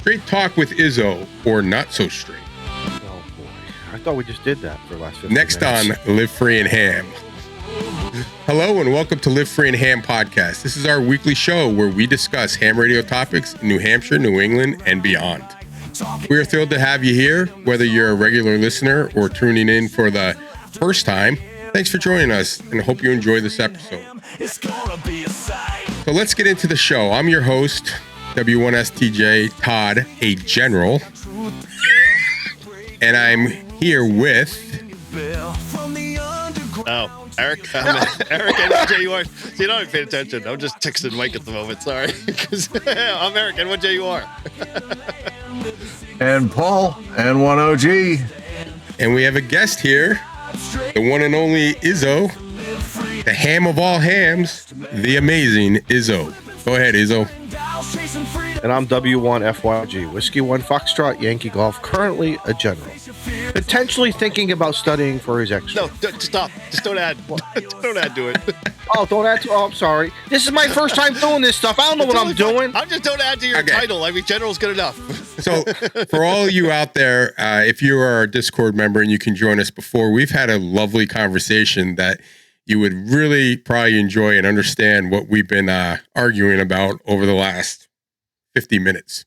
Straight talk with Izzo, or not so straight. Oh boy, I thought we just did that for the last 15 Next minutes. on Live Free and Ham. Hello and welcome to Live Free and Ham podcast. This is our weekly show where we discuss ham radio topics in New Hampshire, New England, and beyond. We are thrilled to have you here, whether you're a regular listener or tuning in for the first time. Thanks for joining us and I hope you enjoy this episode. So let's get into the show. I'm your host, W1STJ Todd, a general, and I'm here with... Oh, Eric. Eric and what JUR. So you don't have to pay attention. I'm just texting Mike at the moment. Sorry. I'm Eric and what JUR. And Paul and 1OG. And we have a guest here, the one and only Izzo, the ham of all hams, the amazing Izzo. Go ahead, Izzo. And I'm W1FYG, Whiskey 1 Foxtrot, Yankee Golf, currently a general. Potentially thinking about studying for his extra. No, stop. Just don't add. Don't add to it. Oh, don't add to. Oh, I'm sorry. This is my first time doing this stuff. I don't know what I'm doing. I'm just don't add to your title. I mean, general's good enough. So, for all you out there, if you are a Discord member and you can join us before, we've had a lovely conversation that you would really probably enjoy and understand what we've been arguing about over the last 50 minutes.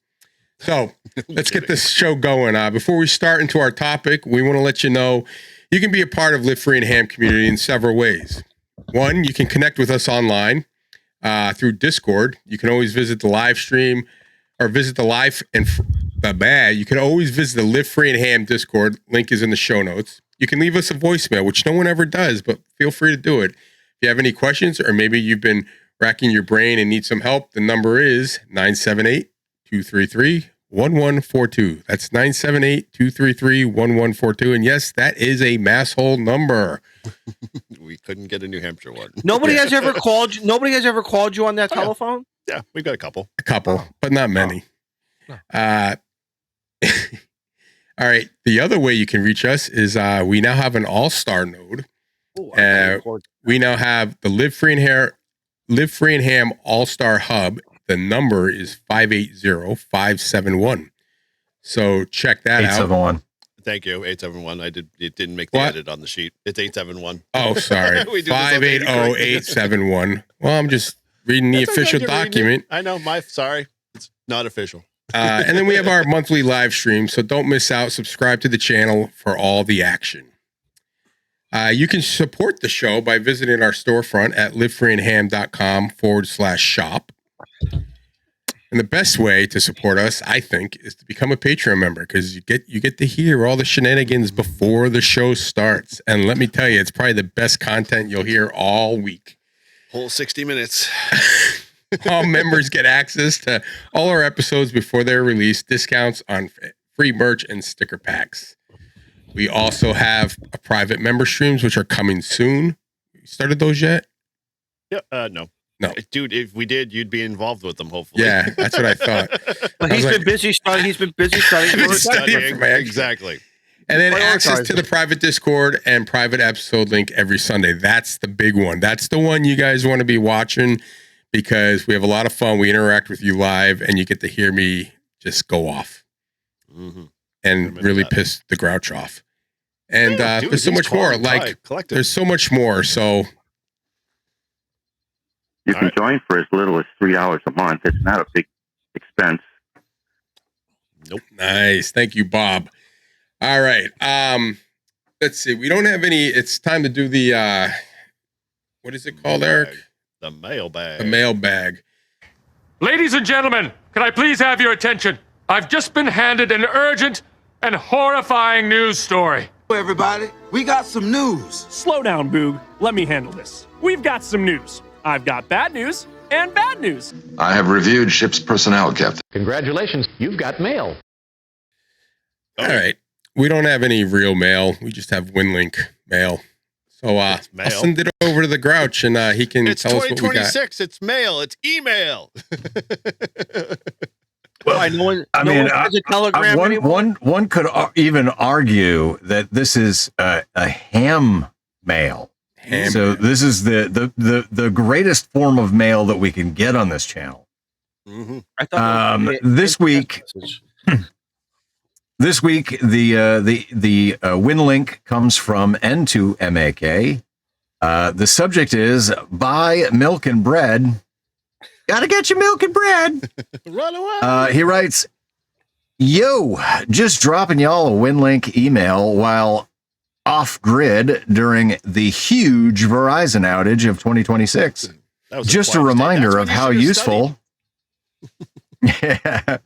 So let's get this show going. Before we start into our topic, we want to let you know you can be a part of Live Free and Ham community in several ways. One, you can connect with us online through Discord. You can always visit the live stream or visit the live and you can always visit the Live Free and Ham Discord. Link is in the show notes. You can leave us a voicemail, which no one ever does, but feel free to do it. If you have any questions or maybe you've been racking your brain and need some help, the number is 978-233-1142. That's 978-233-1142. And yes, that is a masshole number. We couldn't get a New Hampshire one. Nobody has ever called you. Nobody has ever called you on that telephone. Yeah, we've got a couple. But not many. All right. The other way you can reach us is we now have an all-star node. We now have the Live Free and Ham All-Star Hub. The number is 580-571. So check that 871. out. Thank you, 871. It didn't make the edit on the sheet. It's 871. Oh, sorry. 580-871. Well, I'm just reading the official document. I know. Sorry. It's not official. And then we have our monthly live stream, so don't miss out. Subscribe to the channel for all the action. You can support the show by visiting our storefront at livefreeandham.com/shop. And the best way to support us, I think, is to become a Patreon member because you get to hear all the shenanigans before the show starts. And let me tell you, it's probably the best content you'll hear all week. Whole 60 minutes. All members get access to all our episodes before they're released, discounts on free merch and sticker packs. We also have a private member streams, which are coming soon. You started those yet? Yeah, no. No. Dude, if we did, you'd be involved with them, hopefully. Yeah, that's what I thought. But he's been busy studying. He's been busy studying. Exactly. And then access to the private Discord and private episode link every Sunday. That's the big one. That's the one you guys want to be watching because we have a lot of fun. We interact with you live and you get to hear me just go off and really piss the grouch off. And there's so much more. There's so much more. So you can join for as little as $3 a month. It's not a big expense. Nope. Nice. Thank you, Bob. All right. Let's see. We don't have any. It's time to do the, what is it called, Eric? The mailbag. The mailbag. Ladies and gentlemen, can I please have your attention? I've just been handed an urgent and horrifying news story. Everybody, we got some news. Slow down, Boog. Let me handle this. We've got some news. I've got bad news and bad news. I have reviewed ship's personnel, Captain. Congratulations, you've got mail. All right. We don't have any real mail. We just have WinLink mail. So I'll send it over to the Grouch and he can tell us what we got. It's 2026. It's mail. It's email. Well, one could even argue that this is a ham mail. So this is the greatest form of mail that we can get on this channel. Mm-hmm. I thought this week, the win link comes from N2MAK. The subject is buy milk and bread. Gotta get your milk and bread. Run away. He writes, yo, just dropping y'all a WinLink email while off grid during the huge Verizon outage of 2026. Just a reminder of how useful. Yeah.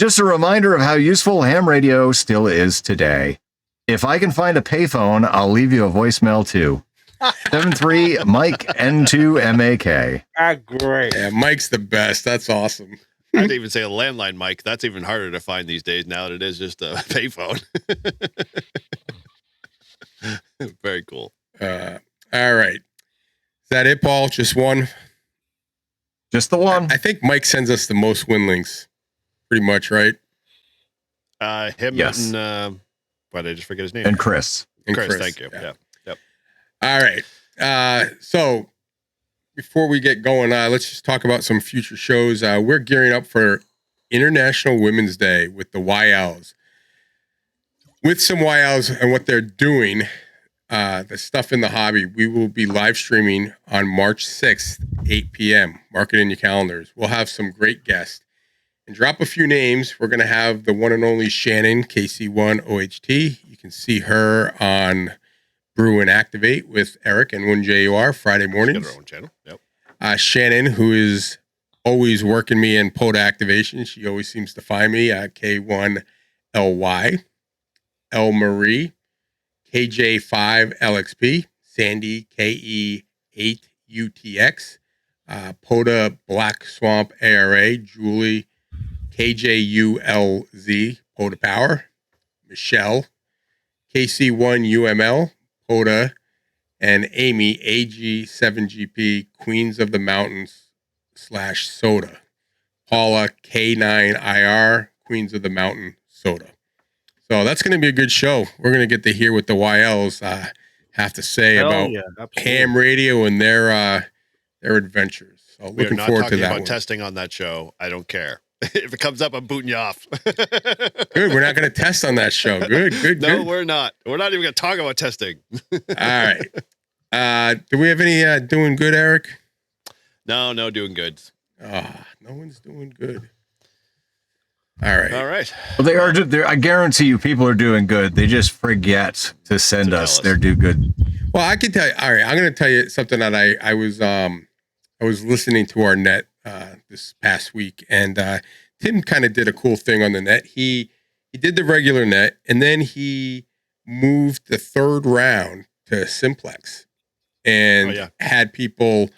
Just a reminder of how useful ham radio still is today. If I can find a payphone, I'll leave you a voicemail too. 73 Mike N2MAK. Great. Yeah, Mike's the best. That's awesome. I'd even say a landline mic. That's even harder to find these days now than it is just a payphone. Very cool. All right. Is that it, Paul? Just one? Just the one. I think Mike sends us the most win links. Pretty much, right? Him yes. and why did I just forget his name? And Chris. Chris, thank you. Yeah. Yep. All right. So before we get going, let's just talk about some future shows. We're gearing up for International Women's Day with the YLs. With some YLs and what they're doing, the stuff in the hobby, we will be live streaming on March 6th, 8 p.m. Mark it in your calendars. We'll have some great guests. And drop a few names. We're going to have the one and only Shannon, KC1 OHT. You can see her on Brew and Activate with Eric and 1JUR Friday mornings. Got her own channel. Yep. Shannon, who is always working me in POTA activation. She always seems to find me at K1LY. L Marie, KJ5LXP, Sandy, KE8UTX, POTA Black Swamp ARA, Julie, KJULZ, POTA Power, Michelle, KC1UML, POTA, and Amy, AG7GP, Queens of the Mountains /Soda. Paula, K9IR, Queens of the Mountain Soda. So that's going to be a good show. We're going to get to hear what the YLs have to say about ham radio and their adventures. So We are looking not forward to talking that about one. testing on that show. I don't care. If it comes up, I'm booting you off. Good. We're not going to test on that show. Good. No, we're not. We're not even going to talk about testing. All right. Do we have any doing good, Eric? No, doing good. No one's doing good. All right. Well, they are. I guarantee you, people are doing good. They just forget to send us their do good. Well, I can tell you. All right, I'm going to tell you something that I was listening to our net this past week, and Tim kind of did a cool thing on the net. He did the regular net, and then he moved the third round to simplex, and had people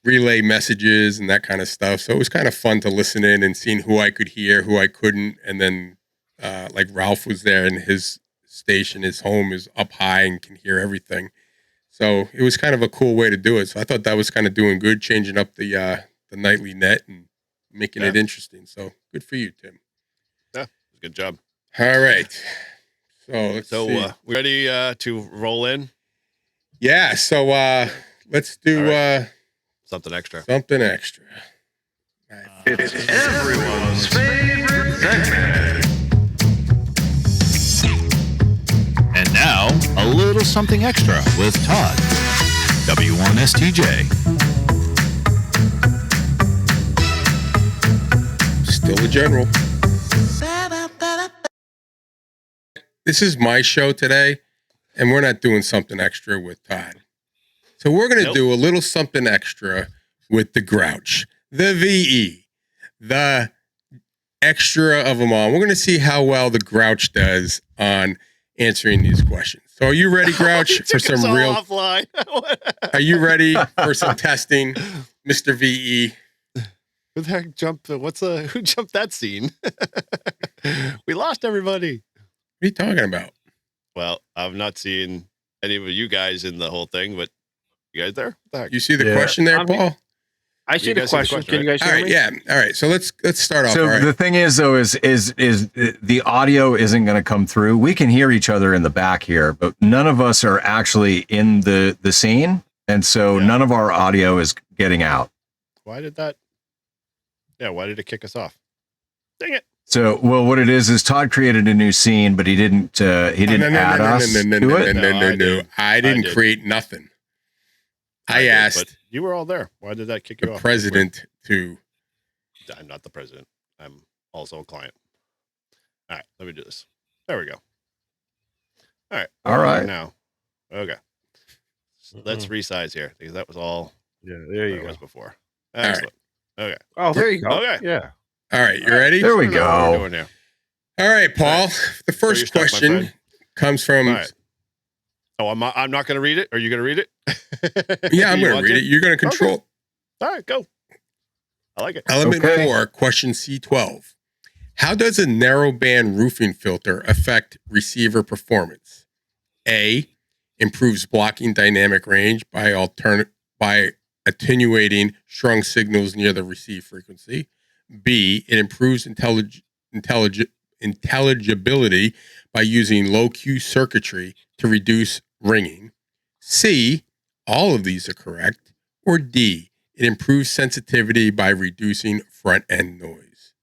relay messages and that kind of stuff. So it was kind of fun to listen in and seeing who I could hear, who I couldn't. And then like Ralph was there, and his station, his home is up high and can hear everything. So it was kind of a cool way to do it. So I thought that was kind of doing good, changing up the nightly net and making it interesting. So good for you, Tim. Yeah, good job. All right. So let's see. We ready to roll in? Yeah. So let's do something extra. Something extra. It's everyone's favorite segment. And now, a little something extra with Todd, W1STJ. Still a general. This is my show today, and we're not doing something extra with Todd. So we're going to do a little something extra with the Grouch, the VE, the extra of them all. We're going to see how well the Grouch does on answering these questions. So are you ready, Grouch, for some real offline? Are you ready for some testing, Mr. VE? Who the heck jumped? Who jumped that scene? We lost everybody. What are you talking about? Well, I've not seen any of you guys in the whole thing, but you guys there? What the heck? You see the question there, Paul? I see the question. Can you guys hear me? Yeah. All right. So let's start off. So the thing is, though, is the audio isn't going to come through. We can hear each other in the back here, but none of us are actually in the scene, and so none of our audio is getting out. Why did that? Yeah, why did it kick us off? Dang it. So, well, what it is Todd created a new scene, but he didn't add us to it. No. I didn't create nothing. I asked. But you were all there. Why did that kick you the off? president to. I'm not the president. I'm also a client. All right, let me do this. There we go. All right. Now, okay. Let's resize here because that was all. Yeah, there you go. Was before. Excellent. Right. Okay. Oh, there you go. Okay. Yeah. All right, you ready? There we go. All right, Paul. The first question comes from. Right. Oh, I'm not going to read it. Are you going to read it? Yeah, I'm going to read it. You're going to control. Okay. All right, go. I like it. Element 4, question C12. How does a narrowband roofing filter affect receiver performance? A, improves blocking dynamic range by attenuating strong signals near the receive frequency. B, it improves intelligibility by using low Q circuitry to reduce ringing. C, all of these are correct. Or D, it improves sensitivity by reducing front end noise.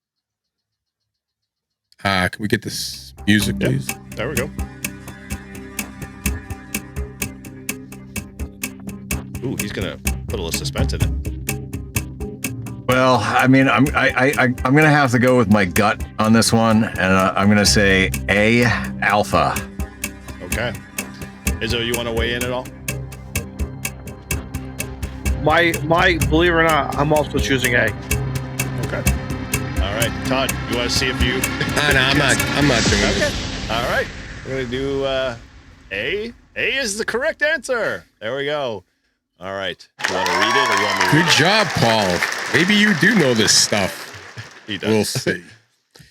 Can we get this music, please? There we go. Ooh, he's gonna put a little suspense in it. Well, I mean, I'm gonna have to go with my gut on this one, and I'm gonna say A, alpha. Okay. Izzo, you want to weigh in at all? My, believe it or not, I'm also choosing A. Okay. All right, Todd, you want to see if you? No, I'm not doing it. All right, we're gonna do A. A is the correct answer. There we go. All right. You want to read it, or you want me to read Good job, Paul. Maybe you do know this stuff. He does. We'll see.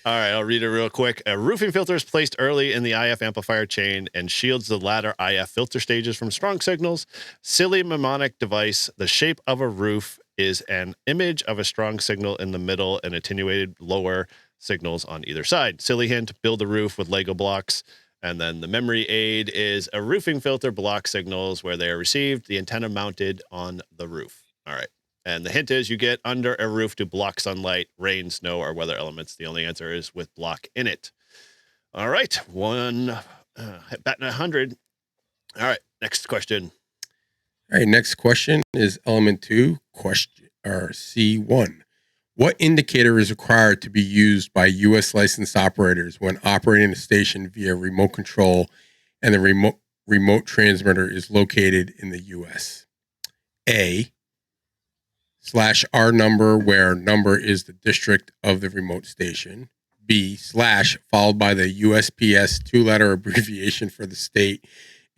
All right, I'll read it real quick. A roofing filter is placed early in the IF amplifier chain and shields the latter IF filter stages from strong signals. Silly mnemonic device. The shape of a roof is an image of a strong signal in the middle and attenuated lower signals on either side. Silly hint, build a roof with Lego blocks. And then the memory aid is a roofing filter blocks signals where they are received, the antenna mounted on the roof. All right. And the hint is you get under a roof to block sunlight, rain, snow, or weather elements. The only answer is with block in it. All right. Batting 100. All right. Next question. All right. Next question is element 2, question or C1. What indicator is required to be used by U.S. licensed operators when operating a station via remote control and the remote transmitter is located in the U.S.? A, /R number, where number is the district of the remote station. B, / followed by the USPS 2-letter abbreviation for the state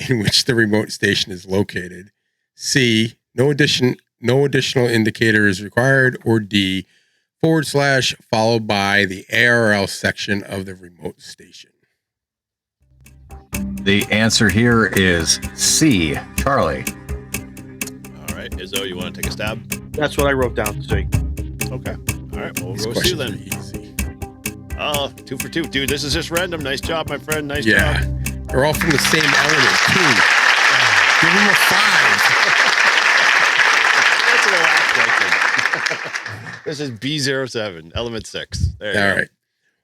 in which the remote station is located. C, no additional indicator is required. Or D, / followed by the ARL section of the remote station. The answer here is C, Charlie. All right, Izzo, you want to take a stab? That's what I wrote down. C. Okay. All right, well, These we'll go see questions then. are easy. Oh, 2 for 2. Dude, this is just random. Nice job, my friend. Nice Yeah. job. They're all from the same element, too. Give them a 5. That's the last question. This is B07, element 6. There you go. All right.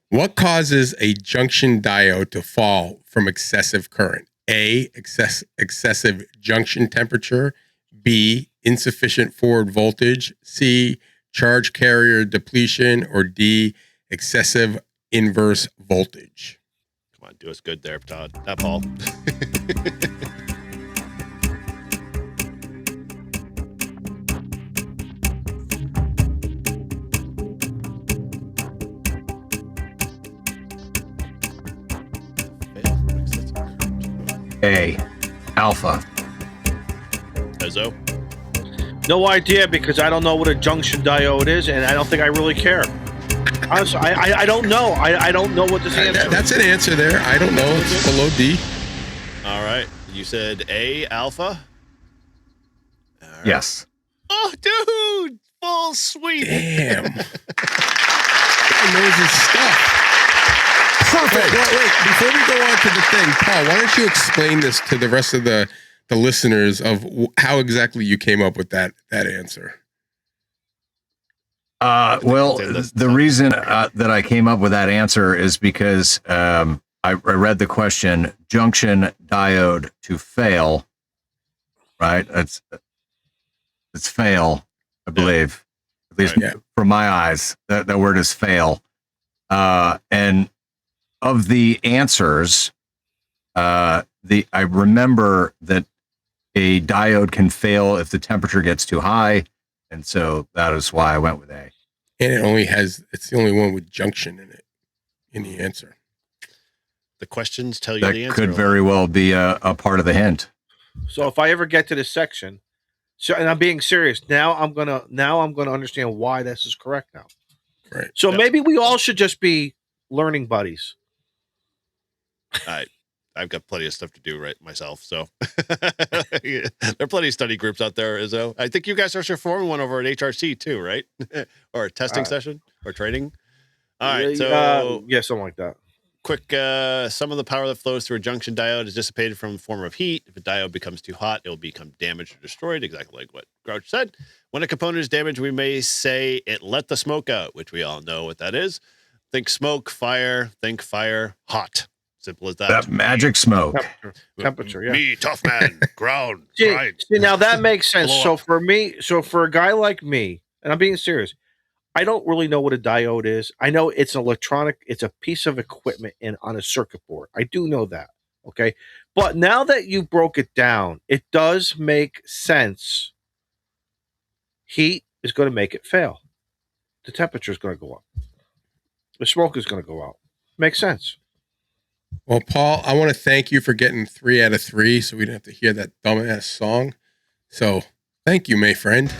What causes a junction diode to fall from excessive current? A, excessive junction temperature. B, insufficient forward voltage. C, charge carrier depletion. Or D, excessive inverse voltage. Come on, do us good there, Todd. Not Paul. A, alpha. Izzo? No idea, because I don't know what a junction diode is, and I don't think I really care. Honestly, I don't know. I don't know what this answer is. That's an answer there. I don't know. It's below D. All right. You said A, alpha? All right. Yes. Oh, dude! Full sweep. Damn. Guy knows his stuff. Perfect. Wait. Before we go on to the thing, Paul, why don't you explain this to the rest of the listeners of how exactly you came up with that answer? Well, the reason that I came up with that answer is because I read the question: junction diode to fail. Right? It's fail, I believe. At least from my eyes, that word is fail. And of the answers, I remember that a diode can fail if the temperature gets too high, and so that is why I went with A. And it's the only one with junction in it, in the answer. The questions tell you That the answer. could very well be a part of the hint. So if I ever get to this section, and I'm being serious, now I'm gonna understand why this is correct now. Right. So maybe we all should just be learning buddies. I've got plenty of stuff to do myself. So there are plenty of study groups out there, Izzo. I think you guys are forming one over at HRC too, right? Or a testing session or training. All right. So yeah, something like that. Quick, some of the power that flows through a junction diode is dissipated from a form of heat. If a diode becomes too hot, it will become damaged or destroyed, exactly like what Grouch said. When a component is damaged, we may say it let the smoke out, which we all know what that is. Think smoke, fire, think fire, hot. Simple as that. That magic smoke. Temperature, yeah. Me, tough man, ground, See, grind. now that makes sense. Blow So up. for a guy like me, and I'm being serious, I don't really know what a diode is. I know it's an it's a piece of equipment on a circuit board. I do know that. Okay. But now that you broke it down, it does make sense. Heat is going to make it fail. The temperature is going to go up. The smoke is going to go out. Makes sense. Well, Paul, I want to thank you for getting 3 out of 3 so we didn't have to hear that dumbass song. So thank you, my friend.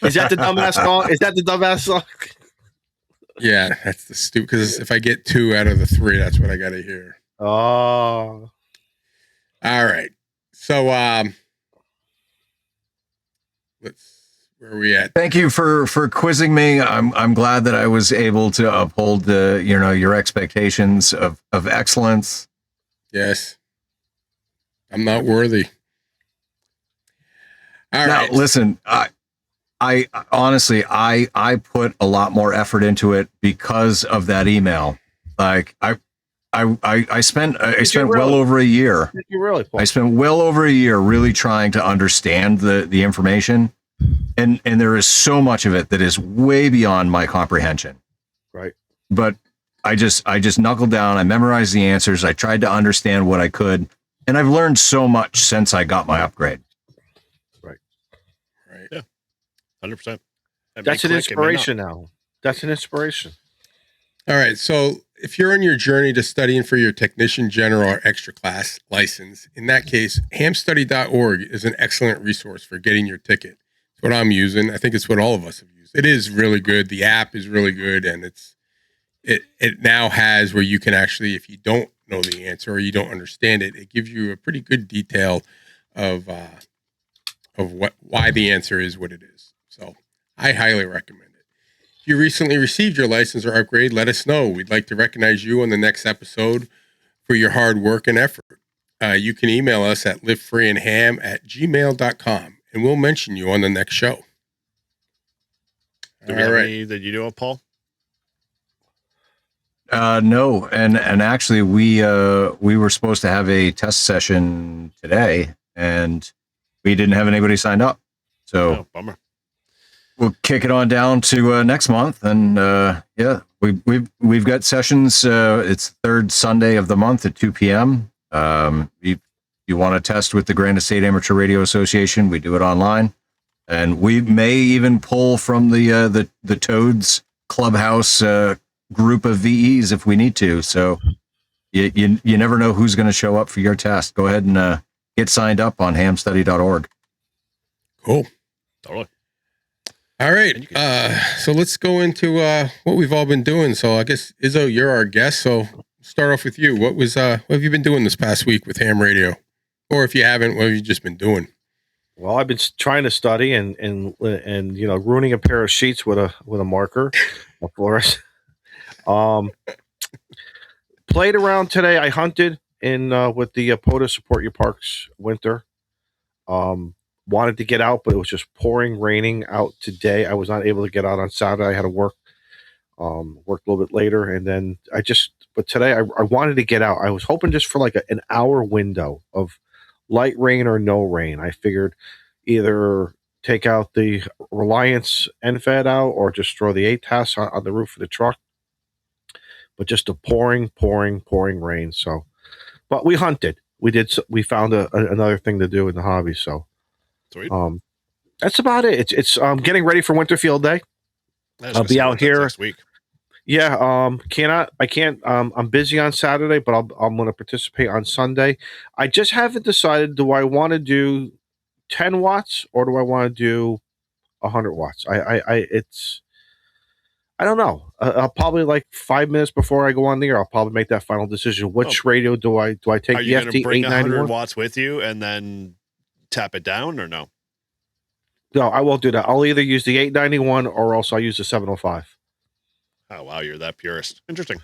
Is that the dumbass song? Is that the dumbass song? Yeah, that's the stupid. Because if I get 2 out of the 3, that's what I got to hear. Oh. All right. So, where are we at? Thank you for quizzing me. I'm glad that I was able to uphold your expectations of excellence. Yes. I'm not worthy. All right. Now, listen, I honestly, I put a lot more effort into it because of that email. Like I spent well over a year. Did you really? I spent well over a year really trying to understand the information, and there is so much of it that is way beyond my comprehension. Right. But I just knuckled down. I memorized the answers. I tried to understand what I could, and I've learned so much since I got my upgrade. Right. Yeah. 100%. That's an inspiration now. That's an inspiration. All right. So if you're on your journey to studying for your technician general or extra class license, in that case, hamstudy.org is an excellent resource for getting your ticket. It's what I'm using. I think it's what all of us have used. It is really good. The app is really good. And it now has where you can actually, if you don't know the answer or you don't understand it, it gives you a pretty good detail of why the answer is what it is. So I highly recommend it. If you recently received your license or upgrade, let us know. We'd like to recognize you on the next episode for your hard work and effort. You can email us at livefreeandham@gmail.com and we'll mention you on the next show. Do we have any that you know of, Paul? No, and actually we were supposed to have a test session today, and we didn't have anybody signed up. So bummer. We'll kick it on down to next month, and yeah, we've got sessions. It's third Sunday of the month at 2 p.m. You want to test with the Grand Estate Amateur Radio Association? We do it online, and we may even pull from the Toads Clubhouse group of VEs if we need to. So you never know who's going to show up for your test. Go ahead and get signed up on hamstudy.org. Cool. Totally. All right. So let's go into what we've all been doing. So I guess, Izzo, you're our guest. So start off with you. What have you been doing this past week with ham radio? Or if you haven't, what have you just been doing? Well, I've been trying to study and ruining a pair of sheets with a marker, of course. Played around today. I hunted in with the POTA Support Your Parks winter. Wanted to get out, but it was just pouring, raining out today. I was not able to get out on Saturday. I had to work a little bit later, and then but today I wanted to get out. I was hoping just for like an hour window of light rain or no rain. I figured either take out the Reliance NFED out or just throw the ATAS on the roof of the truck. But just a pouring rain. So, but we hunted. We found another thing to do in the hobby. So, Sweet. That's about it. It's getting ready for Winter Field Day. I'll be out here next week. Yeah. I can't. I'm busy on Saturday, but I'm going to participate on Sunday. I just haven't decided. Do I want to do 10 watts or do I want to do 100 watts? I don't know. I'll probably like 5 minutes before I go on the air. I'll probably make that final decision. Which radio do I take? Are you going to bring 100 891 watts with you and then tap it down, or no? No, I won't do that. I'll either use the 891 or else I'll use the 705. Oh wow, you're that purist. Interesting.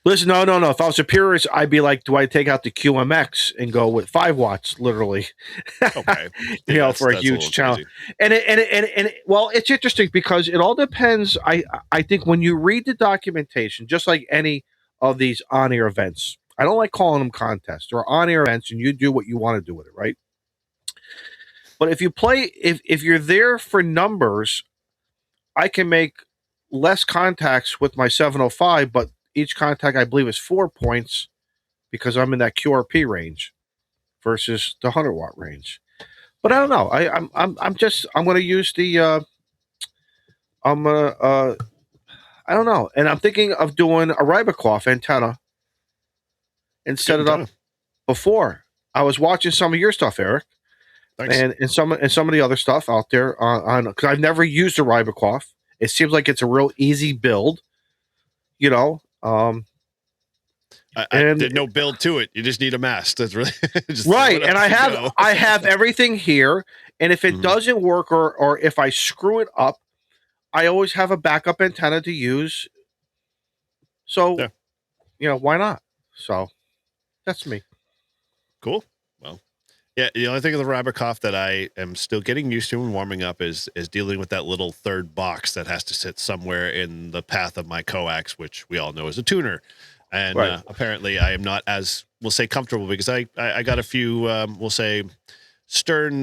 Listen, no. If I was a purist, I'd be like, do I take out the QMX and go with 5 watts, literally? Okay, yeah, for a huge challenge. And well, it's interesting because it all depends. I think when you read the documentation, just like any of these on-air events, I don't like calling them contests. They're on-air events, and you do what you want to do with it, right? But if you play, if you're there for numbers, I can make less contacts with my 705, but each contact, I believe, is 4 points because I'm in that QRP range versus the 100 watt range. But I don't know. I'm going to use the I don't know. And I'm thinking of doing a Rybakoff antenna and set it up before. I was watching some of your stuff, Eric. Thanks. And some of the other stuff out there on because I've never used a Rybakoff. It seems like it's a real easy build, you know. There's no build to it. You just need a mast. That's really just right. And I have everything here. And if it doesn't work or if I screw it up, I always have a backup antenna to use. So, why not? So that's me. Cool. Well, yeah. The only thing of the Rybakoff that I am still getting used to and warming up is dealing with that little third box that has to sit somewhere in the path of my coax, which we all know is a tuner. And apparently I am not as, we'll say, comfortable because I got a few, we'll say, stern,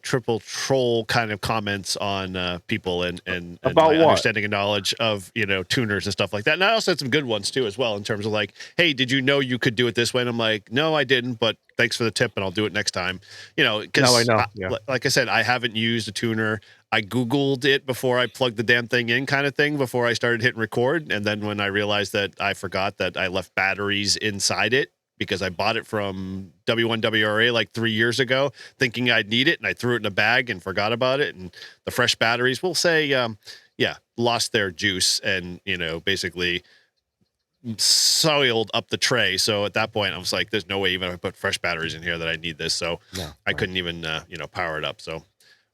triple troll kind of comments on people and about my understanding and knowledge of, tuners and stuff like that. And I also had some good ones too, as well, in terms of like, hey, did you know you could do it this way? And I'm like, no, I didn't, but thanks for the tip and I'll do it next time. Because I know. Yeah. Like I said, I haven't used a tuner. I Googled it before I plugged the damn thing in, kind of thing, before I started hitting record. And then when I realized that I forgot that I left batteries inside it because I bought it from W1WRA like 3 years ago, thinking I'd need it, and I threw it in a bag and forgot about it. And the fresh batteries, we'll say, lost their juice and, basically soiled up the tray. So at that point, I was like, there's no way even if I put fresh batteries in here that I need this. So I couldn't even, power it up. So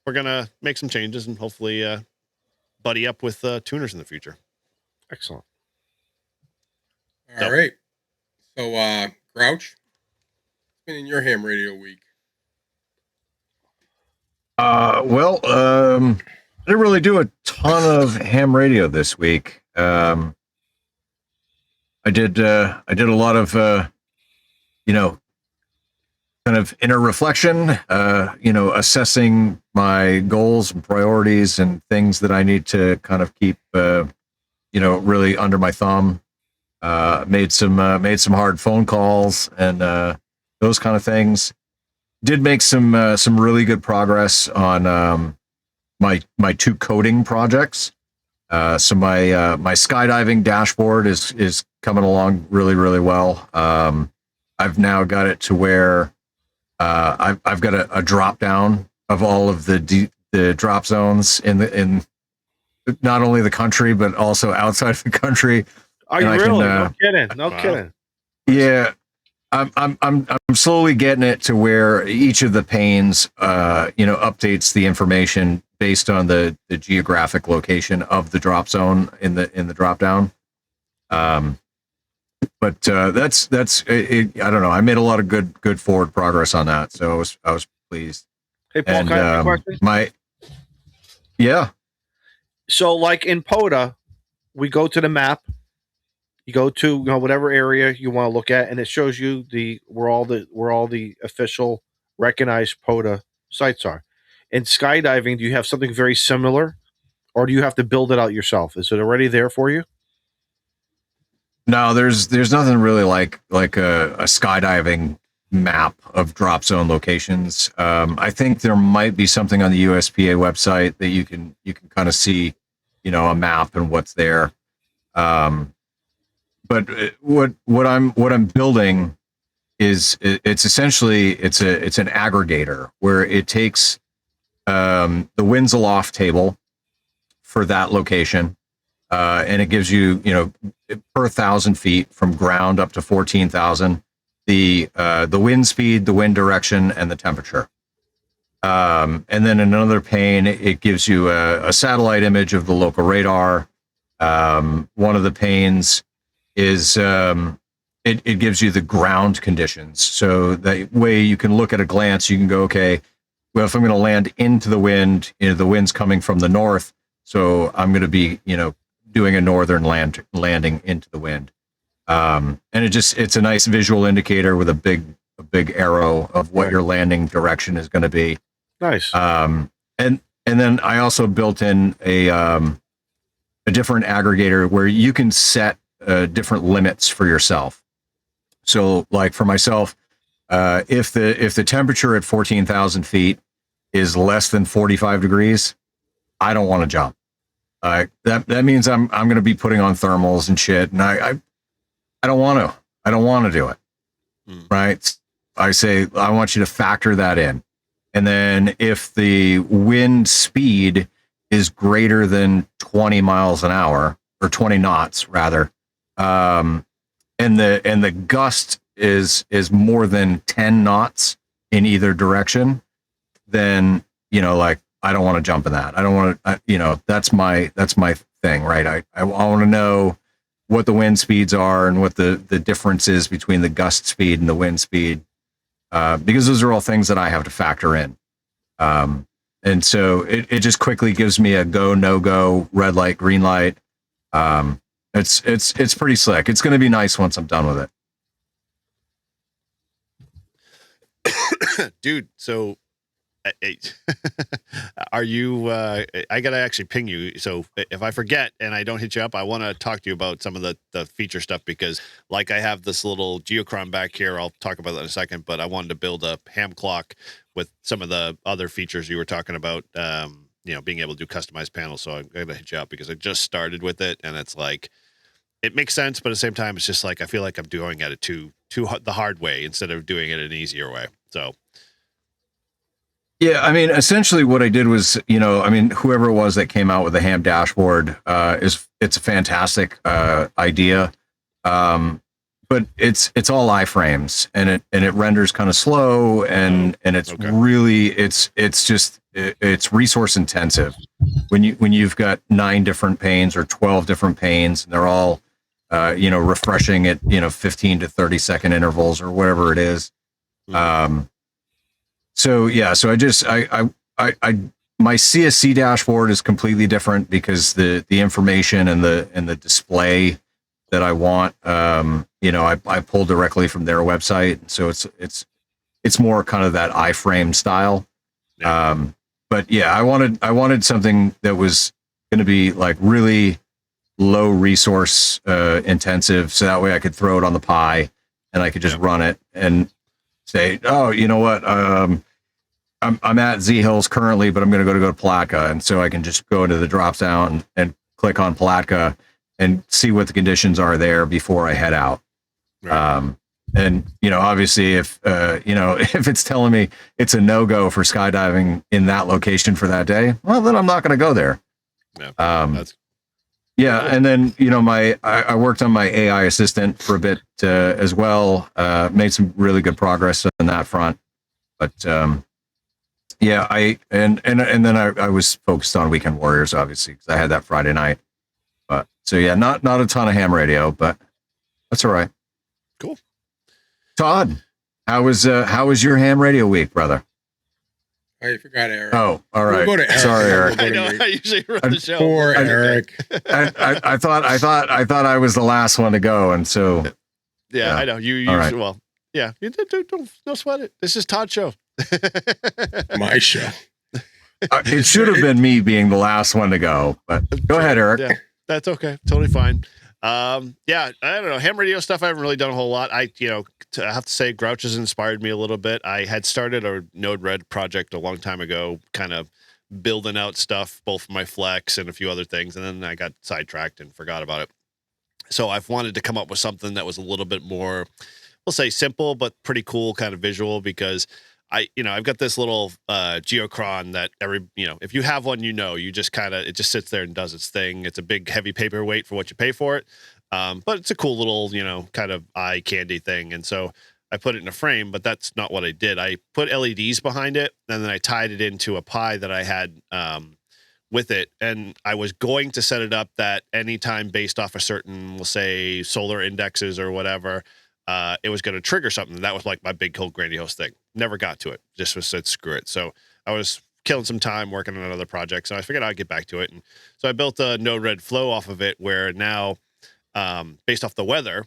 we're going to make some changes and hopefully buddy up with tuners in the future. Excellent. All right. So, Grouch, it's been in your ham radio week. I didn't really do a ton of ham radio this week. I did a lot of, kind of inner reflection, assessing my goals and priorities and things that I need to kind of keep, really under my thumb. Made some hard phone calls and those kind of things. Did make some really good progress on my 2 coding projects. So my skydiving dashboard is coming along really, really well. I've now got it to where I've got a drop down of all of the drop zones in not only the country but also outside of the country. Are you really? No kidding. No kidding. Yeah. I'm slowly getting it to where each of the panes, updates the information based on the geographic location of the drop zone in the drop down. But that's I don't know. I made a lot of good forward progress on that. So I was pleased. Hey, Paul, And can I ask you a question? Yeah. So, like in POTA, we go to the map. You go to whatever area you want to look at, and it shows you where all the official recognized POTA sites are. In skydiving, do you have something very similar, or do you have to build it out yourself? Is it already there for you? No, there's nothing really like a skydiving map of drop zone locations. I think there might be something on the USPA website that you can kind of see, a map and what's there. But what I'm building is it's essentially it's an aggregator where it takes the winds aloft table for that location, and it gives you per 1,000 feet from ground up to 14,000 the wind speed, the wind direction, and the temperature. And then in another pane, it gives you a satellite image of the local radar. One of the panes is it gives you the ground conditions. So that way you can look at a glance, you can go, okay, well, if I'm going to land into the wind, the wind's coming from the north. So I'm going to be, doing a northern landing into the wind. And it's a nice visual indicator with a big arrow of what your landing direction is going to be. Nice. And then I also built in a different aggregator where you can set different limits for yourself. So like for myself, if the temperature at 14,000 feet is less than 45 degrees, I don't want to jump. That means I'm going to be putting on thermals and shit. And I don't want to do it. Right. I say, I want you to factor that in. And then if the wind speed is greater than 20 miles an hour, or 20 knots rather, and the gust is more than 10 knots in either direction, then I don't want to jump in that. I don't want to, that's my thing, right? I want to know what the wind speeds are and what the difference is between the gust speed and the wind speed, because those are all things that I have to factor in. And so it just quickly gives me a go, no go, red light, green light. It's pretty slick. It's going to be nice once I'm done with it. Dude, so are you I gotta actually ping you, so if I forget and I don't hit you up, I want to talk to you about some of the feature stuff, because like I have this little geochron back here, I'll talk about that in a second, but I wanted to build a ham clock with some of the other features you were talking about, being able to do customized panels. So I'm gonna hit you up because I just started with it, and it's like it makes sense, but at the same time it's just like I feel like I'm doing it too the hard way instead of doing it an easier way. So yeah, I mean, essentially what I did was, whoever it was that came out with the ham dashboard, it's a fantastic idea. But it's all iframes, and it renders kind of slow, and it's really it's resource intensive when you've got 9 different panes or 12 different panes, and they're all refreshing at 15 to 30 second intervals or whatever it is. So my CSC dashboard is completely different because the information and the display that I want, I pull directly from their website. So it's more kind of that iframe style. But yeah, I wanted something that was going to be like really low resource intensive, so that way I could throw it on the Pi and I could just run it and say, oh, you know what? I'm at Z Hills currently, but I'm going to go to Palatka, and so I can just go into the drop down and click on Palatka and see what the conditions are there before I head out. Right. And obviously, if if it's telling me it's a no-go for skydiving in that location for that day, well, then I'm not going to go there. Yeah, and then I worked on my AI assistant for a bit as well. Made some really good progress on that front, but yeah, and then I was focused on Weekend Warriors, obviously, because I had that Friday night. But so yeah, not a ton of ham radio, but that's all right. Cool. Todd, how was your ham radio week, brother? I forgot Eric. Oh, all right. We'll go to Eric. Sorry, We'll Eric. go I to know. me. I usually run the show. Poor but- Eric. I thought I was the last one to go, and so Yeah, Yeah. I know. You All right. well, yeah. You don't sweat it. This is Todd's show. My show. it should have been me being the last one to go. But go ahead, Eric. Yeah, that's okay. Totally fine. Yeah, I don't know. Ham radio stuff, I haven't really done a whole lot. I have to say, Grouch has inspired me a little bit. I had started a Node-RED project a long time ago, kind of building out stuff, both for my Flex and a few other things, and then I got sidetracked and forgot about it. So I've wanted to come up with something that was a little bit more, we'll say simple, but pretty cool kind of visual, because I've got this little geochron that if you have one, you just it just sits there and does its thing. It's a big heavy paperweight for what you pay for it. But it's a cool little, kind of eye candy thing. And so I put it in a frame, but that's not what I did. I put LEDs behind it, and then I tied it into a Pi that I had with it. And I was going to set it up that anytime based off a certain, we'll say, solar indexes or whatever, it was going to trigger something. That was like my big whole grandiose thing. Never got to it. Just said, screw it. So I was killing some time working on another project. So I figured I'd get back to it. And so I built a Node-RED flow off of it, where now, based off the weather,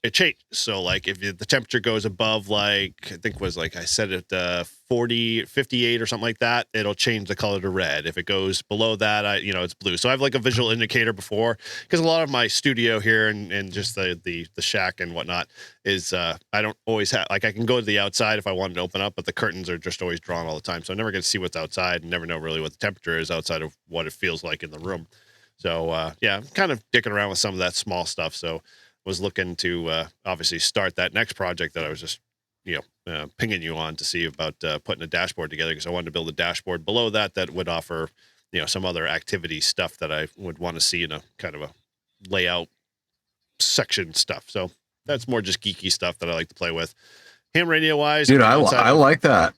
it changes. So like if the temperature goes above, like I think was like I said it 58 or something like that, it'll change the color to red. If it goes below that, it's blue. So I have like a visual indicator before, because a lot of my studio here and just the shack and whatnot is I don't always have, like, I can go to the outside if I wanted to open up, but the curtains are just always drawn all the time, so I never get to see what's outside and never know really what the temperature is outside of what it feels like in the room. So yeah, I'm kind of dicking around with some of that small stuff. So was looking to obviously start that next project that I was just pinging you on to see about putting a dashboard together, because I wanted to build a dashboard below that would offer some other activity stuff that I would want to see in a kind of a layout section stuff. So that's more just geeky stuff that I like to play with. Ham radio wise, dude, I like that.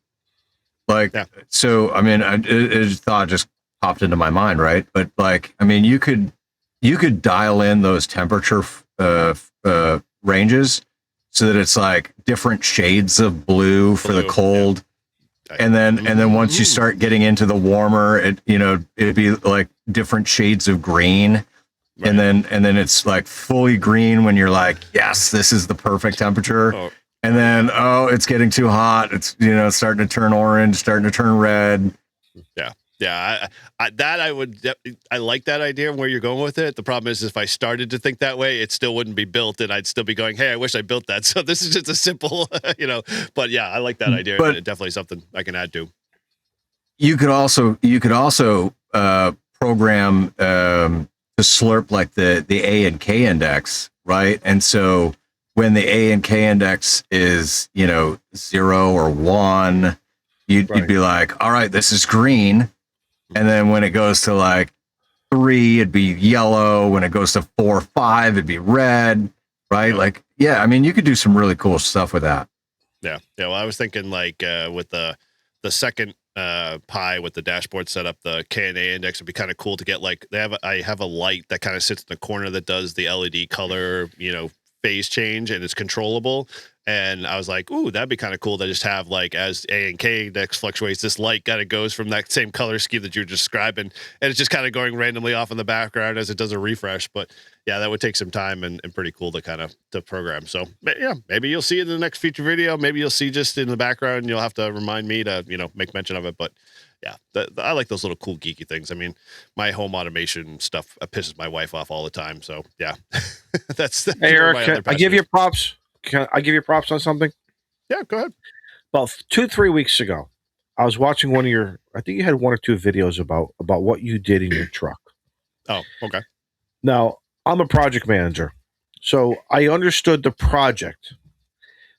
Like, Yeah. So I mean, it thought just popped into my mind, right? But like, I mean, you could dial in those temperature ranges so that it's like different shades of blue for the cold. And then once you start getting into the warmer, it'd be like different shades of green. Right. And then it's like fully green when you're like, yes, this is the perfect temperature. Oh. And then, it's getting too hot. It's, starting to turn orange, starting to turn red. Yeah. Yeah, I like that idea where you're going with it. The problem is, if I started to think that way, it still wouldn't be built, and I'd still be going, "Hey, I wish I built that." So this is just a simple, But yeah, I like that idea. But definitely something I can add to. You could also program to slurp like the A and K index, right? And so when the A and K index is 0 or 1, you'd be like, "All right, this is green." And then when it goes to like 3, it'd be yellow. When it goes to 4, 5, it'd be red, right? Like, yeah, I mean, you could do some really cool stuff with that. Yeah. Yeah. Well, I was thinking like with the second Pi with the dashboard set up, the K&A index would be kind of cool to get. Like I have a light that kind of sits in the corner that does the LED color, phase change, and it's controllable. And I was like, ooh, that'd be kind of cool to just have, like, as A and K index fluctuates, this light kind of goes from that same color scheme that you're describing, and it's just kind of going randomly off in the background as it does a refresh. But yeah, that would take some time and pretty cool to program. So yeah, maybe you'll see it in the next feature video. Maybe you'll see just in the background, and you'll have to remind me to, make mention of it. But yeah, I like those little cool geeky things. I mean, my home automation stuff pisses my wife off all the time. So yeah, that's hey, Eric, I give you props. Can I give you props on something? Yeah, go ahead. About 2-3 weeks ago, I was watching one of your, I think you had 1 or 2 videos about what you did in your truck. Oh, okay. Now, I'm a project manager, so I understood the project.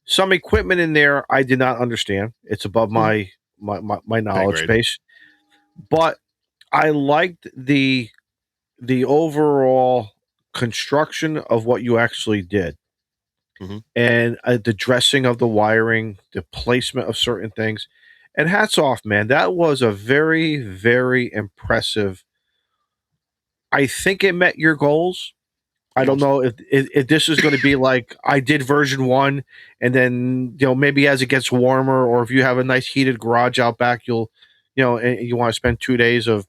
Some equipment in there I did not understand. It's above my knowledge base. But I liked the overall construction of what you actually did. Mm-hmm. And the dressing of the wiring, the placement of certain things. And hats off, man. That was a very, very impressive. I think it met your goals. I don't know if this is going to be like I did version 1, and then maybe as it gets warmer, or if you have a nice heated garage out back, you'll and you want to spend 2 days of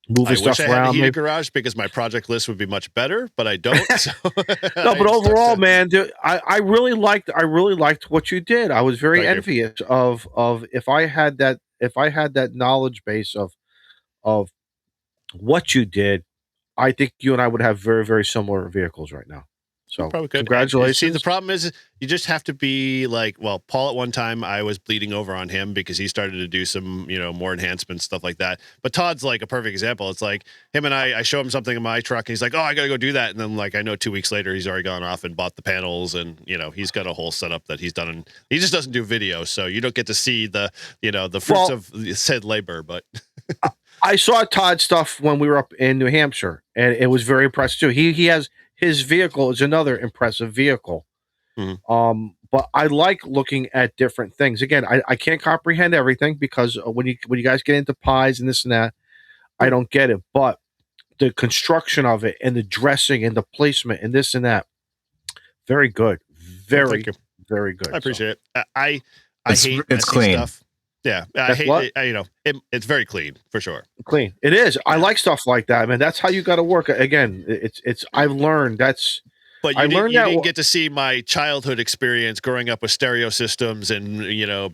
moving I stuff wish I had a around. heated garage because my project list would be much better, but I don't. So No, but overall, man, dude, I really liked what you did. I was very envious of if I had that knowledge base of what you did. I think you and I would have very, very similar vehicles right now. So probably could. congratulations. See, the problem is you just have to be like, well, Paul at one time I was bleeding over on him because he started to do some, more enhancements, stuff like that. But Todd's like a perfect example. It's like him and I show him something in my truck and he's like, oh, I got to go do that. And then like, I know 2 weeks later, he's already gone off and bought the panels and, he's got a whole setup that he's done. And he just doesn't do video. So you don't get to see the fruits of said labor, but I saw Todd's stuff when we were up in New Hampshire and it was very impressive too. He has, his vehicle is another impressive vehicle. Mm-hmm. But I like looking at different things. Again, I can't comprehend everything because when you guys get into pies and this and that, I don't get it. But the construction of it and the dressing and the placement and this and that, very good. Very, very good. I appreciate it. I hate it's clean stuff. Yeah, I hate it. It's very clean for sure. Clean. It is. I like stuff like that, man. That's how you got to work. Again, it's. I've learned that's. But you didn't get to see my childhood experience growing up with stereo systems and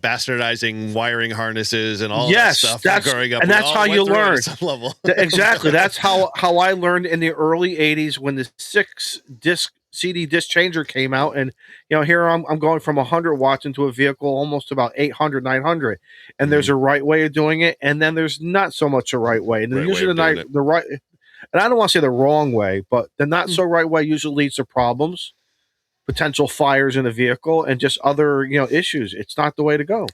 bastardizing wiring harnesses and all that stuff. Growing up, and that's how you learn. Level. Exactly. That's how I learned in the early '80s when the 6-disc CD disc changer came out, and here I'm going from 100 watts into a vehicle almost about 800, 900, and there's a right way of doing it, and then there's not so much a right way, and then usually the right, and I don't want to say the wrong way, but the not so right way usually leads to problems, potential fires in a vehicle, and just other issues. It's not the way to go.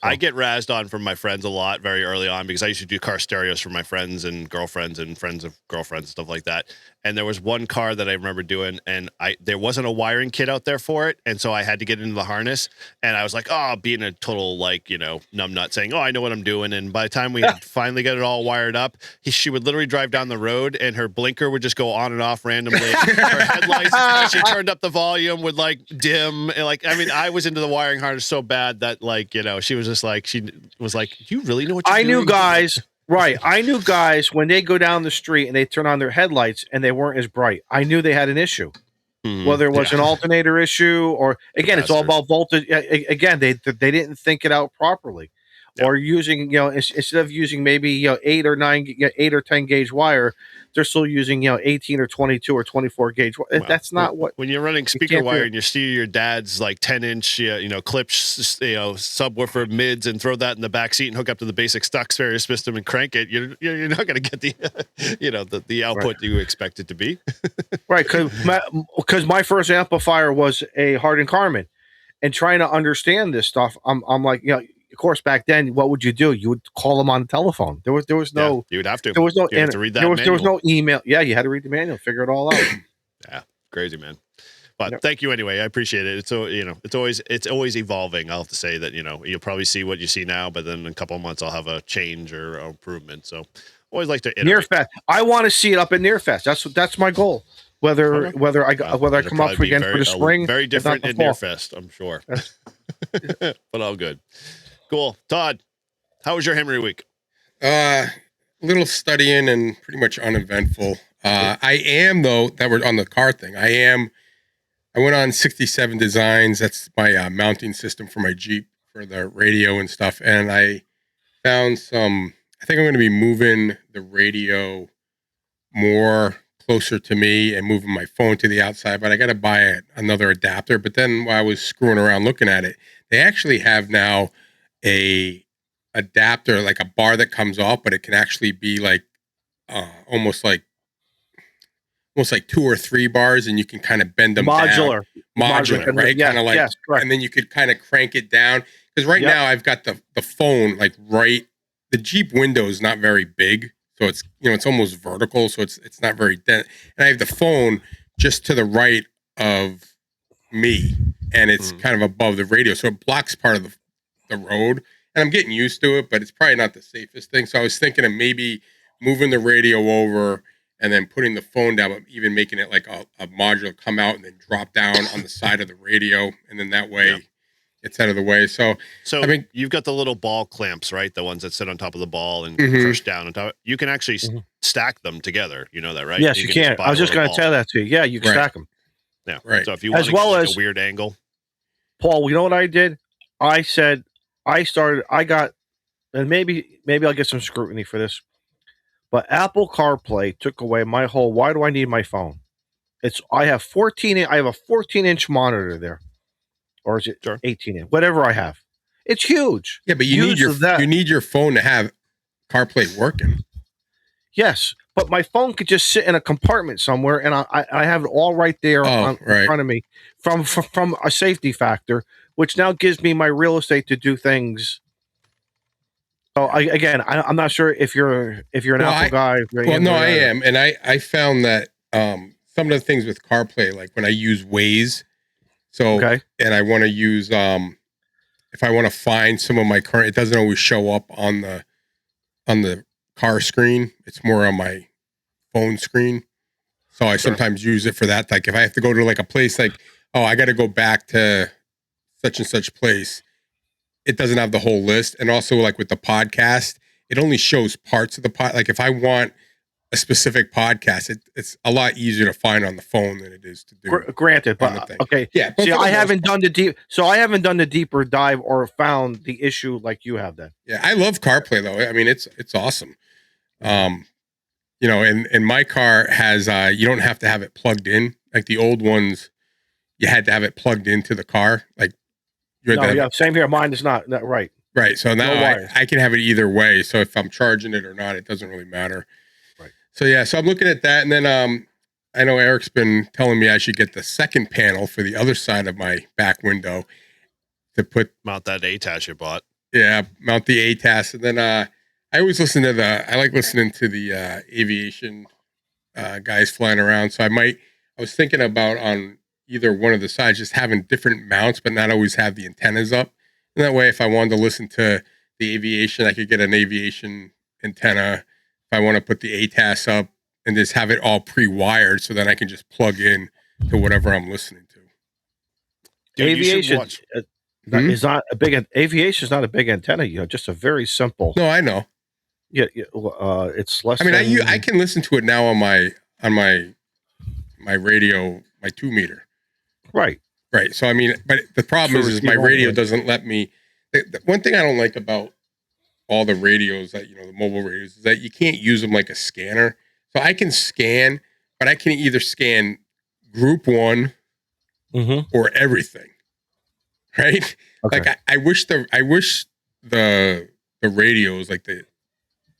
I get razzed on from my friends a lot very early on because I used to do car stereos for my friends and girlfriends and friends of girlfriends, stuff like that. And there was one car that I remember doing, and there wasn't a wiring kit out there for it, and so I had to get into the harness. And I was like, oh, being a total numbnut, saying, oh, I know what I'm doing. And by the time we had finally got it all wired up, she would literally drive down the road, and her blinker would just go on and off randomly. Her headlights, she turned up the volume, would dim. And I was into the wiring harness so bad that she was just like, she was like, do you really know what you're doing? I knew guys. Right. I knew guys when they go down the street and they turn on their headlights and they weren't as bright. I knew they had an issue. Whether it was an alternator issue or again, it's all about voltage. Again, they didn't think it out properly. Or using, instead of using maybe 8 or 10 gauge wire, they're still using 18 or 22 or 24 gauge. Well, that's not what. When you're running speaker wire and you see your dad's 10-inch clips subwoofer mids and throw that in the back seat and hook up to the basic stock stereo system and crank it, you're not going to get the the output you expect it to be. Right, because my first amplifier was a Hardin Carmen, and trying to understand this stuff, I'm like, of course, back then, what would you do? You would call them on the telephone. There was no. You would have to. There was no. You have to read that there was no email. Yeah, you had to read the manual, figure it all out. Yeah, crazy, man. But thank you anyway. I appreciate it. It's always evolving. I'll have to say that you'll probably see what you see now, but then in a couple of months I'll have a change or improvement. So always like to iterate. Nearfest. I want to see it up at Nearfest. That's my goal. Whether I come up again for the spring, very different in Nearfest, I'm sure. But all good. Cool. Todd, how was your Henry week? Little studying and pretty much uneventful. I am, though, that we're on the car thing. I went on 67 Designs. That's my mounting system for my Jeep for the radio and stuff. And I found I think I'm going to be moving the radio more closer to me and moving my phone to the outside, but I got to buy another adapter. But then while I was screwing around looking at it, they actually have now a adapter, like a bar that comes off, but it can actually be almost like 2 or 3 bars, and you can kind of bend them modular, right? Yeah, kind of yes, and then you could kind of crank it down. Because now I've got the phone the Jeep window is not very big, so it's it's almost vertical, so it's not very dense. And I have the phone just to the right of me, and it's kind of above the radio, so it blocks part of the road. And I'm getting used to it, but it's probably not the safest thing. So I was thinking of maybe moving the radio over and then putting the phone down, but even making it like a module come out and then drop down on the side of the radio. And then that way, gets out of the way. So So I mean, you've got the little ball clamps, right? The ones that sit on top of the ball and Mhm. crush down on top. You can actually stack them together. You know that, right? Yes, you can. buy I was a just little going to ball. tell that to you. Yeah, you can Right. stack them. Yeah. Right. So if you As want to well get like as- a weird angle, Paul, you know what I did? I said I got, and maybe I'll get some scrutiny for this, but Apple CarPlay took away my whole. Why do I need my phone? I have a 14-inch monitor there, or is it Sure. 18-inch? Whatever I have, it's huge. yeah, but you need your phone to have CarPlay working. Yes, but my phone could just sit in a compartment somewhere, and I have it all right there in front of me from a safety factor, which now gives me my real estate to do things. So I'm not sure if you're an Apple guy. Well, no, I am, and I found that some of the things with CarPlay, like when I use Waze, and I want to use if I want to find some of my current, it doesn't always show up on the car screen. It's more on my phone screen. So I sometimes use it for that. Like if I have to go to like a place like, oh, I got to go back to such and such place. It doesn't have the whole list. And also like with the podcast, it only shows parts of the pod. Like if I want a specific podcast, it's a lot easier to find on the phone than it is to do. Granted, but okay. Yeah. See, I haven't done the deeper dive or found the issue like you have then. Yeah. I love CarPlay though. I mean, it's awesome. You know, and my car has, you don't have to have it plugged in. Like the old ones, you had to have it plugged into the car. Like, same here. Mine is not right. Right. So now I can have it either way. So if I'm charging it or not, it doesn't really matter. Right. So yeah, so I'm looking at that. And then I know Eric's been telling me I should get the second panel for the other side of my back window to mount that ATAS you bought. Yeah, mount the ATAS. And then I always I like listening to the aviation guys flying around. So I was thinking about on either one of the sides, just having different mounts, but not always have the antennas up. And that way, if I wanted to listen to the aviation, I could get an aviation antenna. If I want to put the ATAS up and just have it all pre-wired, so then I can just plug in to whatever I'm listening to. Dude, aviation is not a big. Aviation is not a big antenna. You know, just a very simple. No, I know. Yeah, it's less. I mean, I can listen to it now on my radio, my 2-meter. Right. So I mean, but the problem is my radio doesn't let me. The one thing I don't like about all the radios that the mobile radios is that you can't use them like a scanner. So I can scan, but I can either scan group 1 or everything. Right? Okay. Like I wish the radios, like the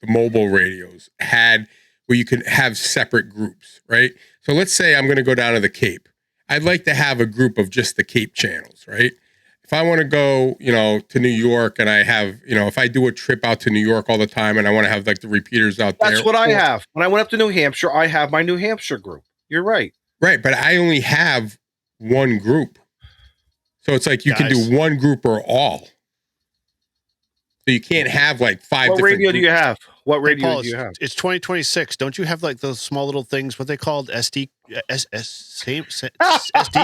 mobile radios, had where you could have separate groups, right? So let's say I'm going to go down to the Cape. I'd like to have a group of just the Cape channels, right? If I want to go, to New York and I have, if I do a trip out to New York all the time and I want to have like the repeaters out there. That's what I have. When I went up to New Hampshire, I have my New Hampshire group. You're right. Right. But I only have one group. So it's like you can do one group or all. So you can't have like 5 What different radio groups. do you have? What radio Paul, do you have? It's 2026. Don't you have like those small little things? What they called SD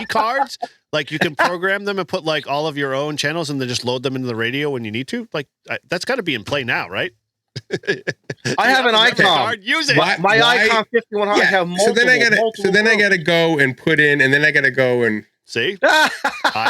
cards? Like you can program them and put like all of your own channels and then just load them into the radio when you need to. Like that's got to be in play now, right? I have an Icon. Use it. My Icon 5100. I have multiple. So then I gotta go and put in, and then I gotta go and see. I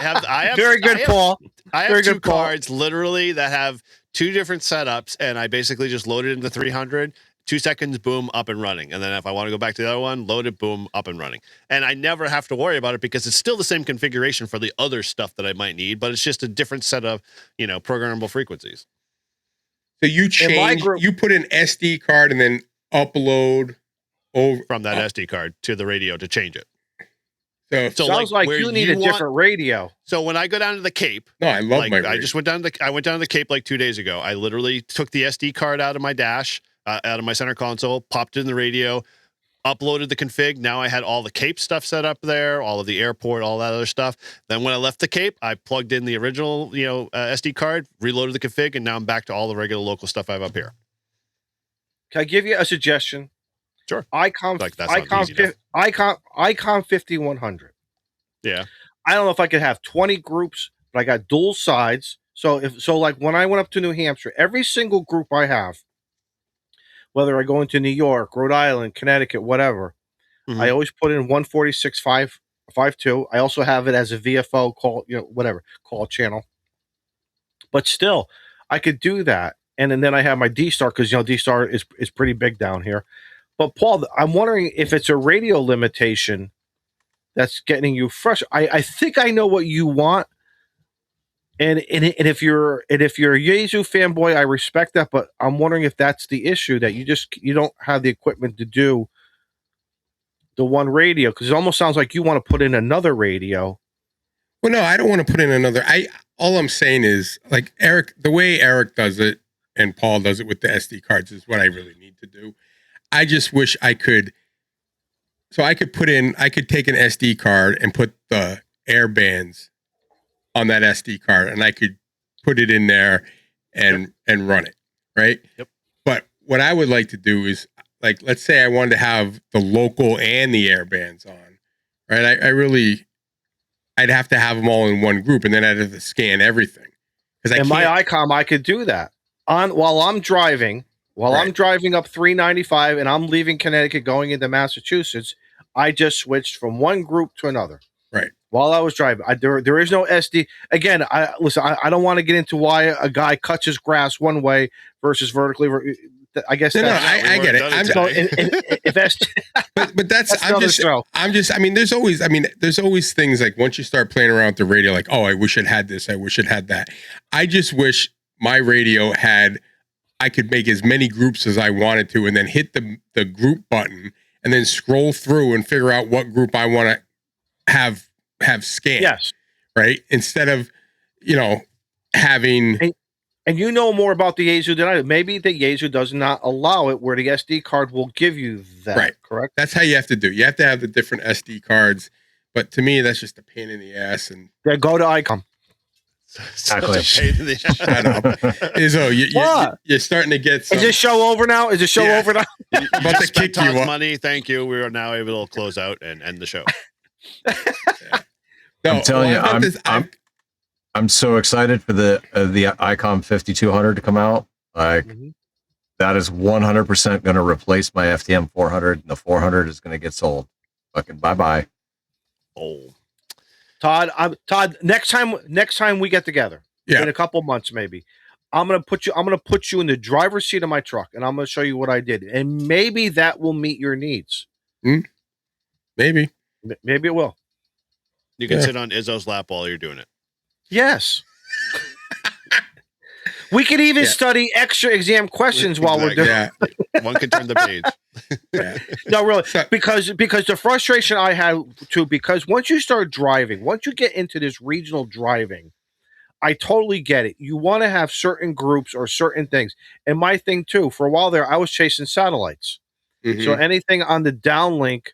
have very good, Paul. I have two cards literally that have 2 different setups, and I basically just load it into 300. 2 seconds, boom, up and running. And then if I want to go back to the other one, load it, boom, up and running. And I never have to worry about it because it's still the same configuration for the other stuff that I might need, but it's just a different set of, programmable frequencies. So you change, you put an SD card and then upload over from that SD card to the radio to change it. So sounds like you need a different radio. So when I go down to the Cape, no, I love my radio. I went down to the Cape like 2 days ago. I literally took the SD card out of my dash, out of my center console, popped it in the radio, uploaded the config. Now I had all the Cape stuff set up there, all of the airport, all that other stuff. Then when I left the Cape, I plugged in the original, SD card, reloaded the config, and now I'm back to all the regular local stuff I have up here. Can I give you a suggestion? Sure. Icon 5100. Yeah. I don't know if I could have 20 groups, but I got dual sides. So like when I went up to New Hampshire, every single group I have, whether I go into New York, Rhode Island, Connecticut, whatever, I always put in 146.552. I also have it as a VFO call, whatever call channel. But still, I could do that, and then I have my D Star because D Star is pretty big down here. But Paul, I'm wondering if it's a radio limitation that's getting you fresh. I think I know what you want. And if you're a Yaesu fanboy, I respect that, but I'm wondering if that's the issue, that you don't have the equipment to do the one radio, because it almost sounds like you want to put in another radio. Well, no, I don't want to put in another. All I'm saying is, like Eric, the way Eric does it and Paul does it with the SD cards is what I really need to do. I just wish I could. So I could take an SD card and put the air bands on that SD card, and I could put it in there and run it, right? Yep. But what I would like to do is, like, let's say I wanted to have the local and the air bands on, right? I'd have to have them all in one group, and then I'd have to scan everything. And my ICOM, I could do that while I'm driving. I'm driving up 395 and I'm leaving Connecticut going into Massachusetts, I just switched from one group to another. Right. While I was driving, there is no SD. Again, I don't want to get into why a guy cuts his grass one way versus vertically. I guess I get it. But that's I mean, there's always things like once you start playing around with the radio, like, oh, I wish it had this, I wish it had that. I just wish my radio I could make as many groups as I wanted to, and then hit the group button and then scroll through and figure out what group I want to have scanned. Yes. Right. Instead of, having. And you know more about the Yaesu than I do. Maybe the Yaesu does not allow it, where the SD card will give you that. Right. Correct. That's how you have to do. You have to have the different SD cards. But to me, that's just a pain in the ass. And go to ICOM. Exactly. Shut up. You're starting to get some. Is this show over now? Is the show over now? About to kick you up. Money. Thank you. We are now able to close out and end the show. No, I'm telling you, I'm so excited for the ICOM 5200 to come out. Like, that is 100% going to replace my FTM 400, and the 400 is going to get sold. Fucking bye-bye. Oh, Todd, next time we get together, in a couple months maybe, I'm gonna put you in the driver's seat of my truck, and I'm gonna show you what I did, and maybe that will meet your needs. Maybe it will. You can sit on Izzo's lap while you're doing it. Yes. We could even study extra exam questions while we're doing it. One can turn the page. No, really, because the frustration I had too, because once you start driving, once you get into this regional driving, I totally get it. You want to have certain groups or certain things. And my thing too, for a while there, I was chasing satellites. So anything on the downlink,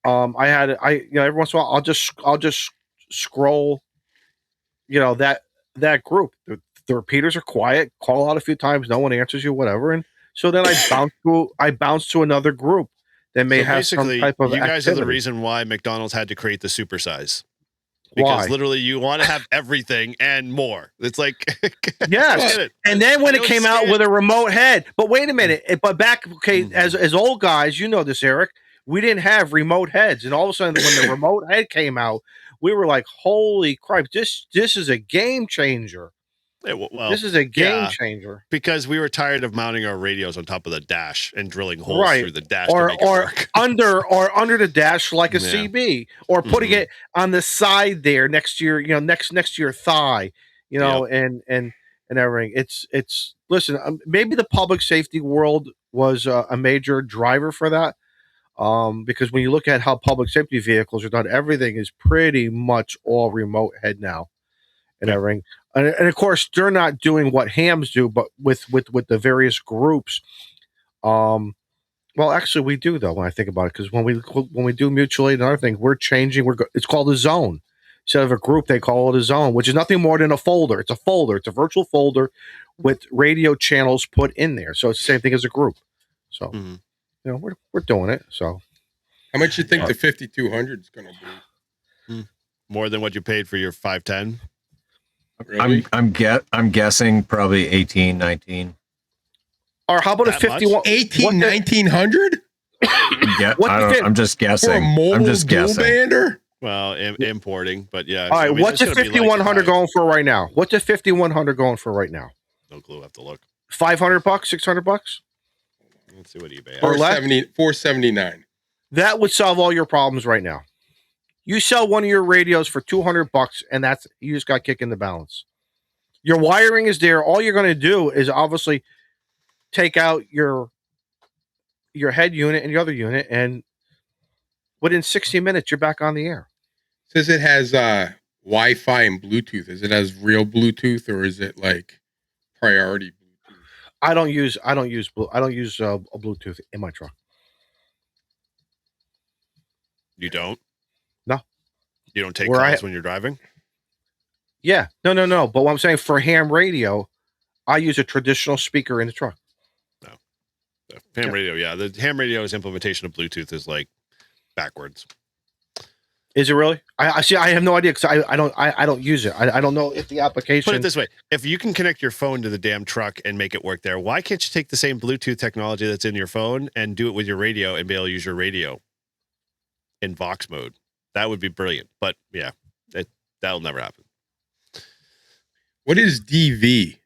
every once in a while I'll just scroll, that group. The repeaters are quiet, call out a few times, no one answers you, whatever. And so then I bounce to another group that may have some type of. You guys activity. are the reason why McDonald's had to create the supersize. Because literally you want to have everything and more. It's like, yes. And then when it came out with a remote head, but wait a minute, but back, as old guys, you know this, Eric, we didn't have remote heads. And all of a sudden when the remote head came out, we were like, holy crap, this is a game changer. This is a game changer. Because we were tired of mounting our radios on top of the dash and drilling holes through the dash to make it work. under the dash like a CB, or putting it on the side there next to your next to your thigh, and everything. It's listen, maybe the public safety world was a major driver for that. Because when you look at how public safety vehicles are done, everything is pretty much all remote head now, and everything. And of course, they're not doing what hams do, but with the various groups. Well, actually, we do though. When I think about it, because when we do mutual aid and other things, we're changing. It's called a zone. Instead of a group, they call it a zone, which is nothing more than a folder. It's a folder. It's a virtual folder with radio channels put in there. So it's the same thing as a group. So we're doing it. So how much you think the 5200 is going to be? More than what you paid for your 510? Really? I'm guessing probably 18, 19. Or how about a 51? 1900? I'm just guessing. For a mobile I'm just dual guessing. bander? Well, importing, but yeah. All right, I mean, what's it's a gonna be 5100 going for right now? What's a 5100 going for right now? No clue. I have to look. $500, $600? Let's see what eBay has. Or less? $479. That would solve all your problems right now. You sell one of your radios for $200, and that's you just got kick in the balance. Your wiring is there. All you're going to do is obviously take out your head unit and your other unit, and within 60 minutes, you're back on the air. Says it has Wi-Fi and Bluetooth. Is it has real Bluetooth or is it like priority Bluetooth? I don't use a Bluetooth in my truck. You don't? No. You don't take calls when you're driving? Yeah. No. But what I'm saying for ham radio, I use a traditional speaker in the truck. No. Ham radio, yeah. The ham radio's implementation of Bluetooth is like backwards. Is it really? I see. I have no idea because I don't use it. I don't know if the application. Put it this way: if you can connect your phone to the damn truck and make it work there, why can't you take the same Bluetooth technology that's in your phone and do it with your radio and be able to use your radio in Vox mode? That would be brilliant. But yeah, that'll never happen. What is DV?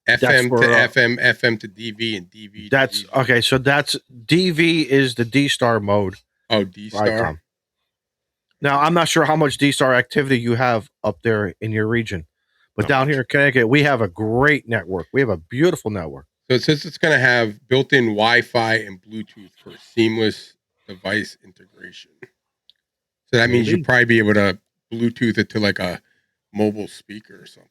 FM for, to FM, FM to DV, and DV. That's to DV. okay. So that's DV is the D-Star mode. Oh, D-Star. Now, I'm not sure how much D-Star activity you have up there in your region, but down here in Connecticut, we have a great network. We have a beautiful network. So it says it's going to have built-in Wi-Fi and Bluetooth for seamless device integration. So that means you'll probably be able to Bluetooth it to like a mobile speaker or something.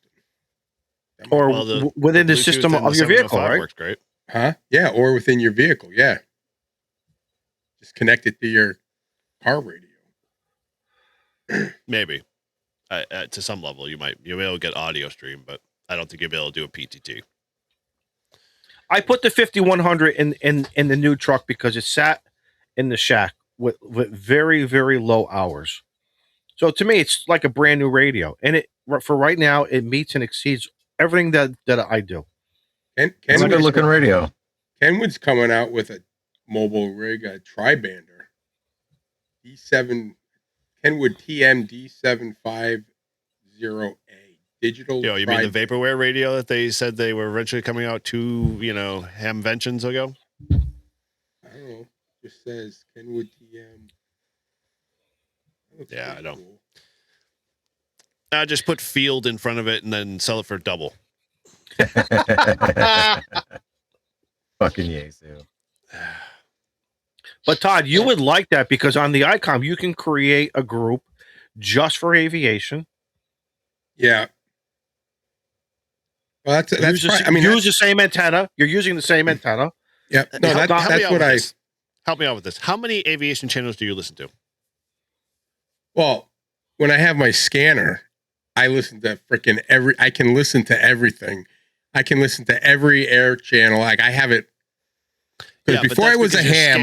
Or within the Bluetooth system in of the your vehicle, 705 right? Works great. Huh? Yeah, or within your vehicle. Yeah. Just connect it to your car radio. Maybe. To some level, you'll be able to get audio stream, but I don't think you'll be able to do a PTT. I put the 5100 in the new truck because it sat in the shack with very, very low hours. So to me, it's like a brand new radio, and for right now, it meets and exceeds everything that I do. It's a good looking radio. Kenwood's coming out with a mobile rig, a tri-bander. D7 Kenwood TM D750A digital. You mean the vaporware radio that they said they were eventually coming out 2, hamventions ago? I don't know. Just says Kenwood TM. Yeah, I don't. Cool. I just put field in front of it and then sell it for double. Fucking Yesu. But Todd, you would like that because on the ICOM you can create a group just for aviation. Yeah. Well, that's use the same antenna. You're using the same antenna. Yeah. No, that's what I. Help me out with this. How many aviation channels do you listen to? Well, when I have my scanner, I listen to freaking I can listen to everything. I can listen to every air channel. Like I have it. Because before I was a ham,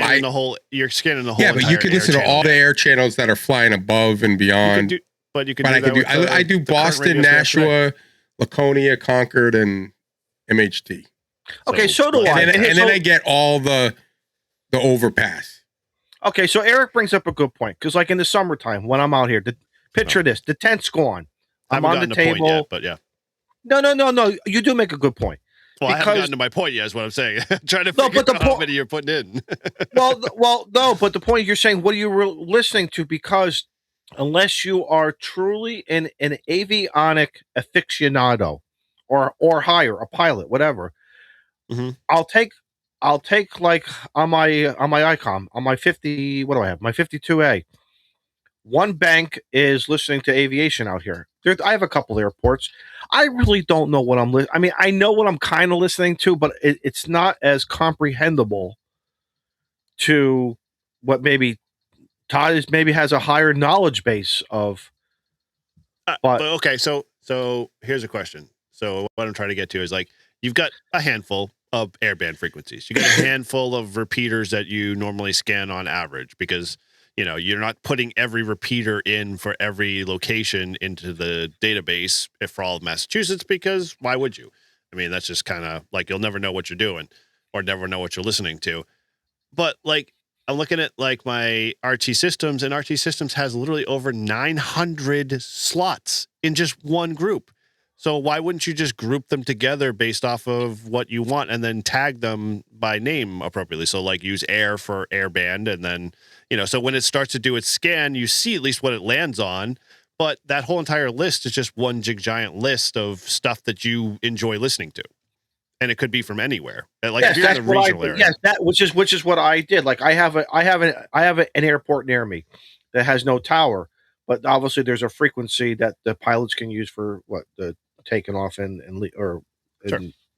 you're scanning the whole. Yeah, but you can listen to all the air channels that are flying above and beyond. I do Boston, Nashua, Laconia, Concord, and MHT. Okay, so do I. And then I get all the overpass. Okay, so Eric brings up a good point because, like in the summertime, when I'm out here, picture this: the tent's gone. I'm on the table. Yet, but yeah. No. You do make a good point. Well, I haven't gotten to my point yet, is what I'm saying. Trying to figure out how many you're putting in. well, no, but the point you're saying, what are you listening to? Because unless you are truly an avionic aficionado or higher, a pilot, whatever, I'll take like on my ICOM, on my 50, what do I have? My 52A. One bank is listening to aviation out here. I have a couple airports. I really don't know what I'm listening. I mean, I know what I'm kind of listening to, but it's not as comprehensible to what maybe Todd has a higher knowledge base of. But okay, so here's a question. So what I'm trying to get to is like you've got a handful of airband frequencies. You got a handful of repeaters that you normally scan on average because you're not putting every repeater in for every location into the database for all of Massachusetts, because why would you? I mean, that's just kind of like, you'll never know what you're doing or never know what you're listening to. But like, I'm looking at like my RT Systems, and RT Systems has literally over 900 slots in just one group. So why wouldn't you just group them together based off of what you want and then tag them by name appropriately? So like use air for airband, and then, so when it starts to do its scan, you see at least what it lands on. But that whole entire list is just one giant list of stuff that you enjoy listening to. And it could be from anywhere. Like, yes, if you're in the regional area. Yes, which is what I did. Like I have an airport near me that has no tower, but obviously there's a frequency that the pilots can use for the taking off and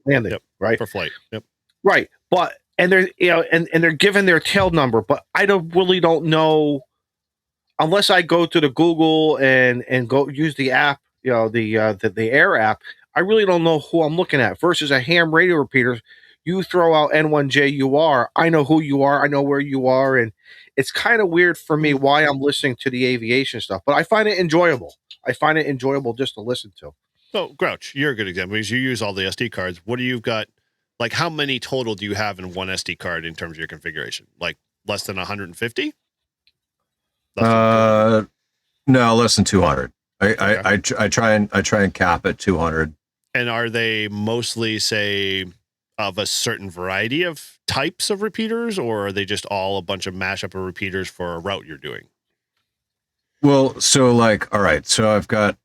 landing, yep. right? For flight. Yep. Right. But and they're and they're given their tail number, but I really don't know unless I go to the Google and go use the app, the Air app. I really don't know who I'm looking at. Versus a ham radio repeater, you throw out N1JUR, I know who you are, I know where you are, and it's kind of weird for me why I'm listening to the aviation stuff, but I find it enjoyable. I find it enjoyable just to listen to. So, Grouch, you're a good example because you use all the SD cards. What do you got? Like, how many total do you have in one SD card in terms of your configuration? Like, less than 150? No, less than 200. I try and cap at 200. And are they mostly, say, of a certain variety of types of repeaters, or are they just all a bunch of mashup of repeaters for a route you're doing? Well, so like, all right, so I've got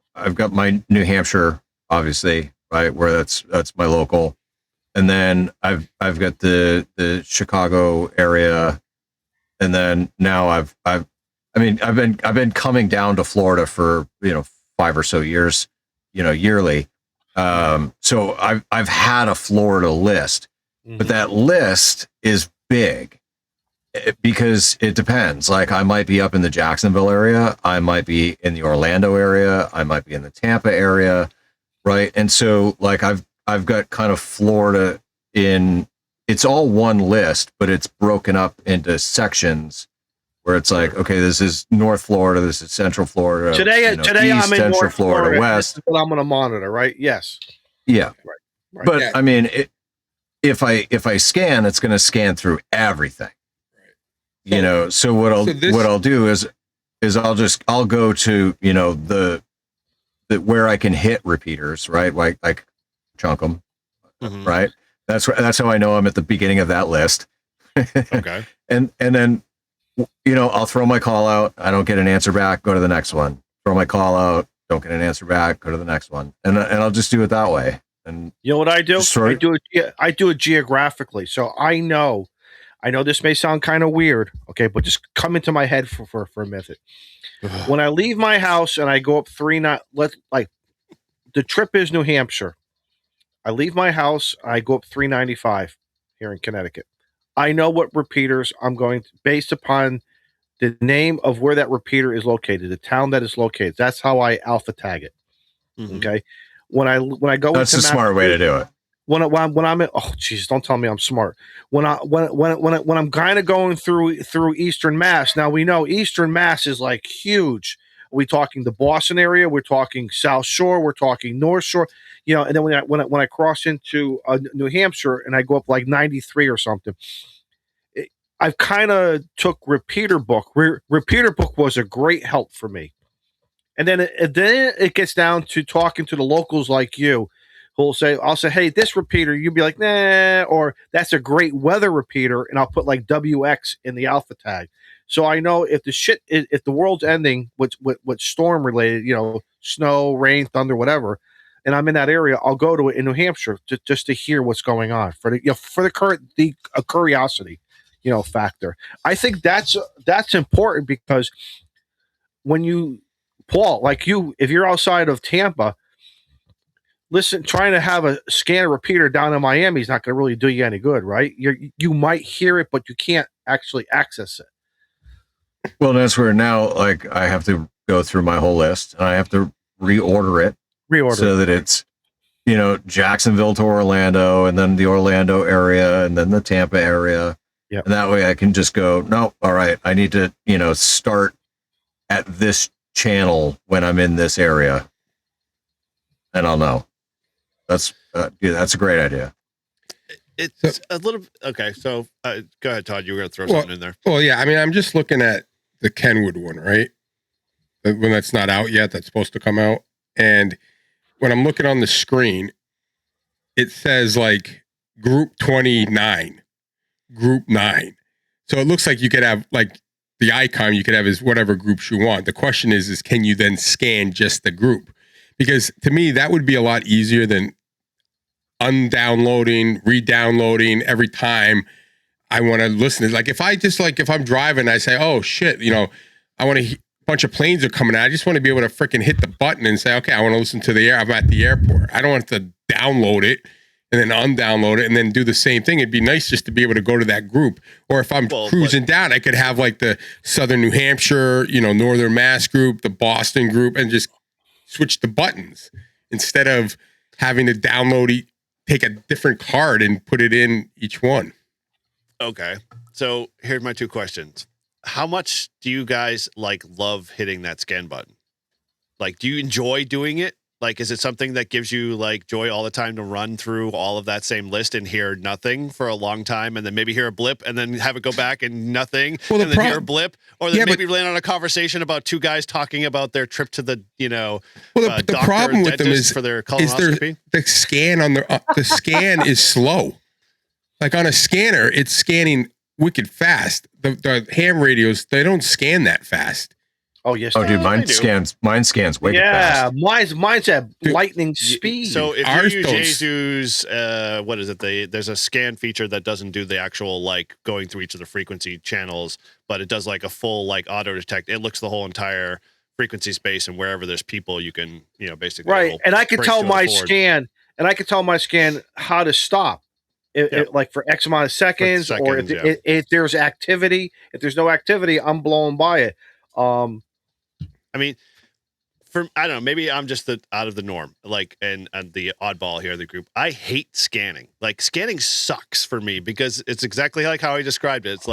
my New Hampshire, obviously, right, where that's my local, and then I've got the Chicago area, and then now I've been coming down to Florida for 5 or so years, yearly. So I've had a Florida list, but that list is big because it depends. Like I might be up in the Jacksonville area, I might be in the Orlando area, I might be in the Tampa area, right? And so like I've got kind of Florida it's all one list, but it's broken up into sections where it's like, okay, this is North Florida, this is Central Florida. Today East, I'm in Central North Florida, West. This is what I'm going to monitor, right? Yes. Yeah. Right. But Yeah. I mean, if I scan, it's going to scan through everything. Right. So what I'll do is I'll go to the where I can hit repeaters, right? Like chunk them, right? That's how I know I'm at the beginning of that list. Okay. And then I'll throw my call out. I don't get an answer back. Go to the next one. Throw my call out. Don't get an answer back. Go to the next one. And I'll just do it that way. And you know what I do? I do it geographically. So I know this may sound kind of weird, okay, but just come into my head for a minute. When I leave my house and I go up the trip is New Hampshire. I leave my house. I go up 395 here in Connecticut. I know what repeaters I'm going to, based upon the name of where that repeater is located, the town that is located. That's how I alpha tag it. Okay. When I go, that's a smart way to do it. When I'm in, oh geez, don't tell me I'm smart. When I'm kind of going through Eastern Mass. Now we know Eastern Mass is like huge. Are we talking the Boston area? We're talking South Shore. We're talking North Shore. And then when I cross into New Hampshire and I go up like 93 or something, I've kind of took Repeater Book. Repeater Book was a great help for me. And then it gets down to talking to the locals like you, who'll say, I'll say, hey, this repeater, you'd be like, nah, or that's a great weather repeater, and I'll put like WX in the alpha tag. So I know if the world's ending with storm related, snow, rain, thunder, whatever, and I'm in that area, I'll go to it in New Hampshire just to hear what's going on for the curiosity, factor. I think that's important because when you, Paul, like you, if you're outside of Tampa, trying to have a scanner repeater down in Miami is not going to really do you any good, right? You might hear it, but you can't actually access it. Well, that's where now, like, I have to go through my whole list and I have to reorder it so that it's, Jacksonville to Orlando, and then the Orlando area, and then the Tampa area. Yeah. And that way I can just go, no, all right, I need to, start at this channel when I'm in this area. And I'll know. That's a great idea. It's a little okay. So go ahead, Todd. You were going to throw something in there. Well, yeah. I mean, I'm just looking at the Kenwood one, right? The one that's not out yet. That's supposed to come out. And when I'm looking on the screen, it says like Group 29, Group 9. So it looks like you could have like the icon you could have is whatever groups you want. The question is can you then scan just the group? Because to me, that would be a lot easier than undownloading, re-downloading every time I want to listen. Like if I'm driving, I say, oh shit, I want to, a bunch of planes are coming out. I just want to be able to freaking hit the button and say, okay, I want to listen to I'm at the airport. I don't want to download it and then undownload it and then do the same thing. It'd be nice just to be able to go to that group. Or if I'm cruising down, I could have like the Southern New Hampshire, Northern Mass group, the Boston group, and just switch the buttons instead of having to take a different card and put it in each one. Okay. So here's my two questions. How much do you guys love hitting that scan button? Like, do you enjoy doing it? Like, is it something that gives you joy all the time to run through all of that same list and hear nothing for a long time and then maybe hear a blip and then have it go back and nothing and then hear a blip or then maybe land on a conversation about two guys talking about their trip to the, the problem with them is for their colonoscopy? The scan on the scan is slow. Like on a scanner, it's scanning wicked fast. The ham radios, they don't scan that fast. Oh yes. Oh, dude, mine scans way fast. Yeah, mine's at lightning speed. So if you use Jesus, what is it? There's a scan feature that doesn't do the actual going through each of the frequency channels, but it does a full auto detect. It looks the whole entire frequency space, and wherever there's people, you can basically right. And I can tell my scan, how to stop. For X amount of seconds or if there's activity. If there's no activity, I'm blowing by it. I mean, I don't know, maybe I'm just out of the norm, and the oddball here in the group. I hate scanning. Scanning sucks for me because it's exactly like how I described it. It's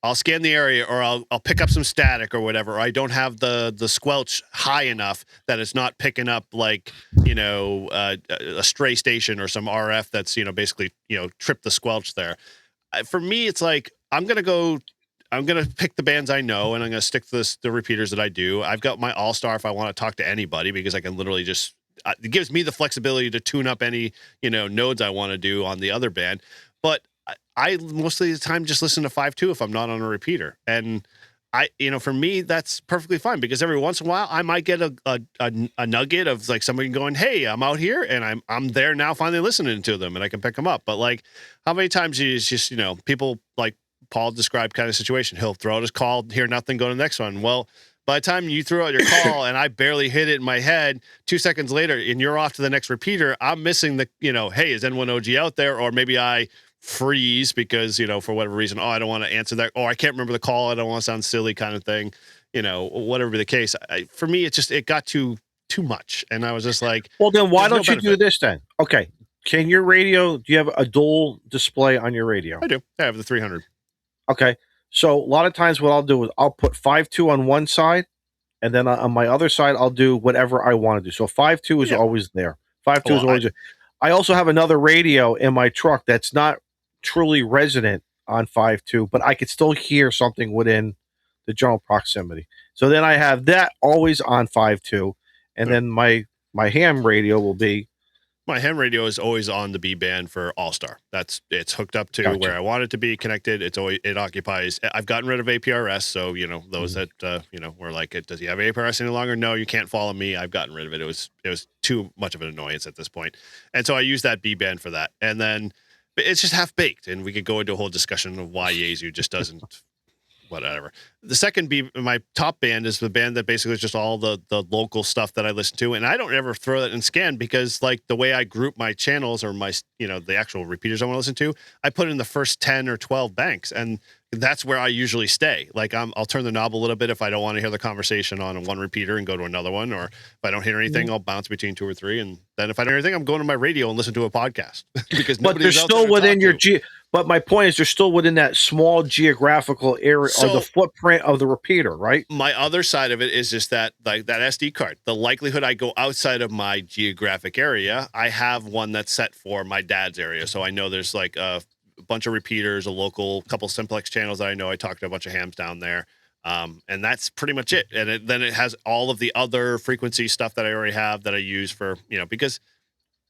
I'll scan the area or I'll pick up some static or whatever. Or I don't have the squelch high enough that it's not picking up a stray station or some RF that's basically trip the squelch there. For me, it's I'm going to pick the bands I know, and I'm going to stick to the repeaters that I do. I've got my all-star if I want to talk to anybody because I can literally just it gives me the flexibility to tune up any, nodes I want to do on the other band. But I most of the time just listen to 5.2 if I'm not on a repeater. And for me, that's perfectly fine because every once in a while I might get a nugget of somebody going, hey, I'm out here and I'm there now finally listening to them and I can pick them up. But how many times is just, people Paul described kind of situation. He'll throw out his call, hear nothing, go to the next one. Well, by the time you throw out your call and I barely hit it in my head, 2 seconds later, and you're off to the next repeater, I'm missing the, hey, is N1OG out there? Or maybe I freeze because, for whatever reason, I don't want to answer that. Or I can't remember the call. I don't want to sound silly kind of thing. Whatever the case. For me, it got too much. And I was just like, well, then why don't you do this then? Okay. Do you have a dual display on your radio? I do. I have the 300. Okay, so a lot of times what I'll do is I'll put 5.2 on one side, and then on my other side I'll do whatever I want to do. So 5.2 is always there. 5.2 is always there. I also have another radio in my truck that's not truly resident on 5.2, but I could still hear something within the general proximity. So then I have that always on 5.2, and then my ham radio will be. My ham radio is always on the B band for All-Star. It's hooked up to where I want it to be connected. It occupies. I've gotten rid of APRS, so those that were like, does he have APRS any longer? No, you can't follow me. I've gotten rid of it. It was too much of an annoyance at this point, and so I use that B band for that. And then it's just half baked, and we could go into a whole discussion of why Yaesu just doesn't. Whatever. The second my top band is the band that basically is just all the local stuff that I listen to. And I don't ever throw that in scan because the way I group my channels or my, the actual repeaters I want to listen to, I put in the first 10 or 12 banks. And that's where I usually stay. I'll turn the knob a little bit if I don't want to hear the conversation on one repeater and go to another one. Or if I don't hear anything, I'll bounce between 2 or 3. And then if I don't hear anything, I'm going to my radio and listen to a podcast because but they're still within your But my point is, they're still within that small geographical area or the footprint of the repeater, right? My other side of it is just that, like that SD card, the likelihood I go outside of my geographic area, I have one that's set for my dad's area. So I know there's like a bunch of repeaters, a local couple simplex channels that I know. I talked to a bunch of hams down there. And that's pretty much it. And then it has all of the other frequency stuff that I already have that I use for, because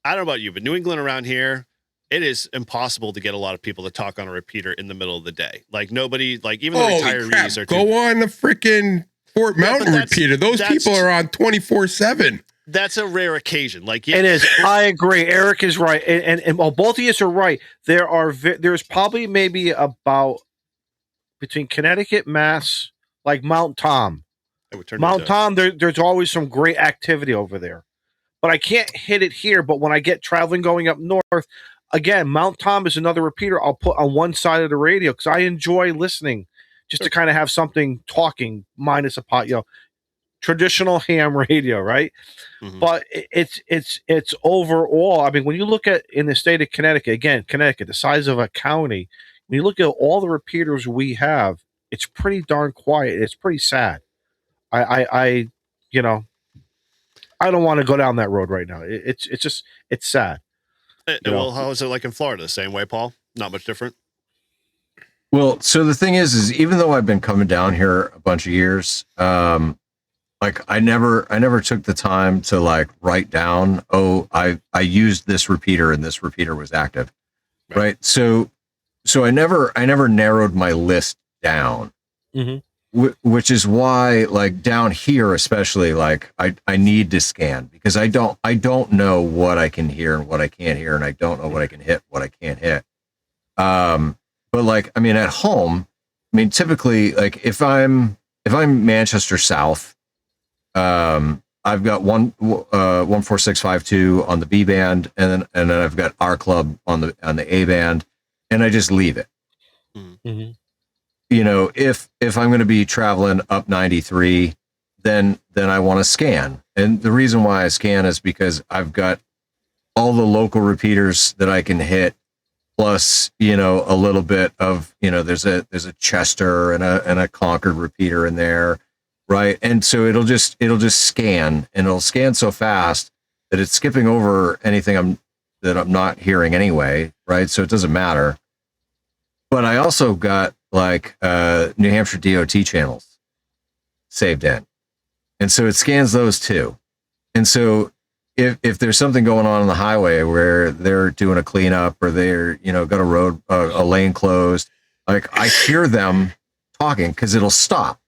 I don't know about you, but New England around here, it is impossible to get a lot of people to talk on a repeater in the middle of the day. Like nobody, like even the retirees are go on the freaking Fort Mountain repeater. Those people are on 24/7. That's a rare occasion. Like it is. I agree. Eric is right, and both of you are right. There's probably maybe about between Connecticut, Mass, like Mount Tom. Mount Tom, there's always some great activity over there, but I can't hit it here. But when I get traveling going up north. Again, Mount Tom is another repeater I'll put on one side of the radio because I enjoy listening just to kind of have something talking minus a pot, traditional ham radio, right? Mm-hmm. But it's overall. I mean, when you look at in the state of Connecticut, again, Connecticut, the size of a county, when you look at all the repeaters we have, it's pretty darn quiet. It's pretty sad. I don't want to go down that road right now. It's sad. Well, how is it like in Florida? The same way, Paul? Not much different? Well, so the thing is even though I've been coming down here a bunch of years, like I never took the time to like write down, I used this repeater and this repeater was active. Right. So I never narrowed my list down. Mm-hmm. Which is why, like down here, especially, like I need to scan because I don't know what I can hear and what I can't hear, and I don't know what I can hit, what I can't hit. But like, I mean, at home, I mean, typically, like if I'm Manchester South, I've got 14652 on the B band, and then I've got R Club on the A band, and I just leave it. Mm-hmm. If I'm going to be traveling up 93, then I want to scan. And the reason why I scan is because I've got all the local repeaters that I can hit, plus, a little bit of, there's a Chester and a Concord repeater in there. Right. And so it'll just scan, and it'll scan so fast that it's skipping over anything that I'm not hearing anyway. Right. So it doesn't matter. But I also got like New Hampshire DOT channels saved in. And so it scans those too. And so if there's something going on the highway where they're doing a cleanup or they're, got a lane closed, like I hear them talking because it'll stop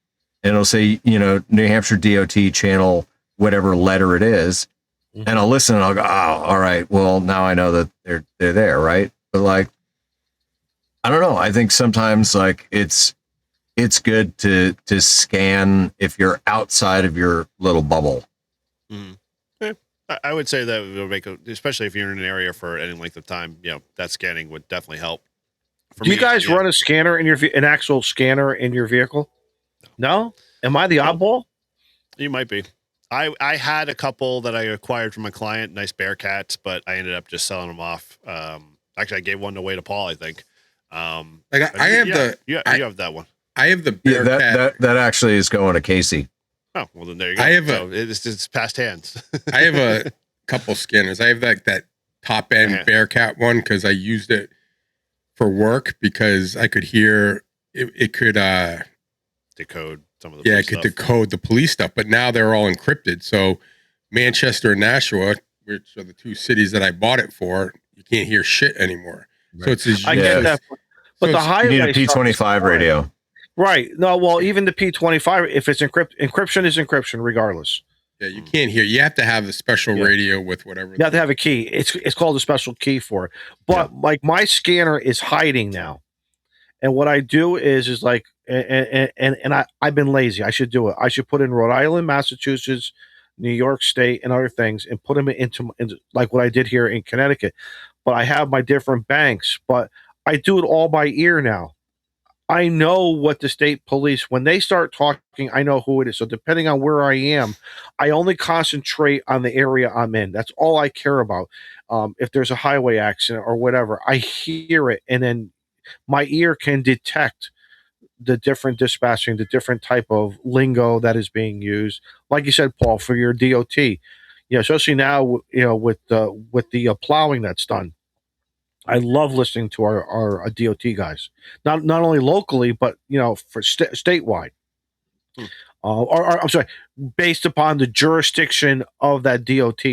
and it'll say, New Hampshire DOT channel, whatever letter it is. Mm-hmm. And I'll listen and I'll go, oh, all right, well, now I know that they're there. Right. But like, I don't know. I think sometimes like it's good to scan if you're outside of your little bubble. Mm. Yeah. I would say that will make especially if you're in an area for any length of time, that scanning would definitely help. Do you guys run a scanner in an actual scanner in your vehicle? No? Am I the oddball? You might be. I had a couple that I acquired from a client, nice Bearcats, but I ended up just selling them off. Actually, I gave one away to Paul, I think. You have that one. I have the Bearcat. That actually is going to Casey. Oh, well then there you go. It's past hands. I have a couple scanners. I have that top end Bearcat one because I used it for work because I could hear it could decode some of the it could decode the police stuff, but now they're all encrypted. So Manchester and Nashua, which are the two cities that I bought it for, you can't hear shit anymore. Right. So I get that, but the highway you need a P25 radio, right? No, well, even the P25, if it's encryption is encryption regardless. Yeah, you can't hear. You have to have a special radio with whatever. You have to have a key. It's called a special key for it. But like my scanner is hiding now, and what I do is like, and I've been lazy. I should do it. I should put in Rhode Island, Massachusetts, New York State, and other things, and put them into like what I did here in Connecticut. But I have my different banks, but I do it all by ear now. I know what the state police, when they start talking, I know who it is. So depending on where I am, I only concentrate on the area I'm in. That's all I care about. If there's a highway accident or whatever, I hear it. And then my ear can detect the different dispatching, the different type of lingo that is being used. Like you said, Paul, for your DOT, especially now, with the plowing that's done. I love listening to our DOT guys, not only locally, but for statewide. Or I'm sorry, based upon the jurisdiction of that DOT.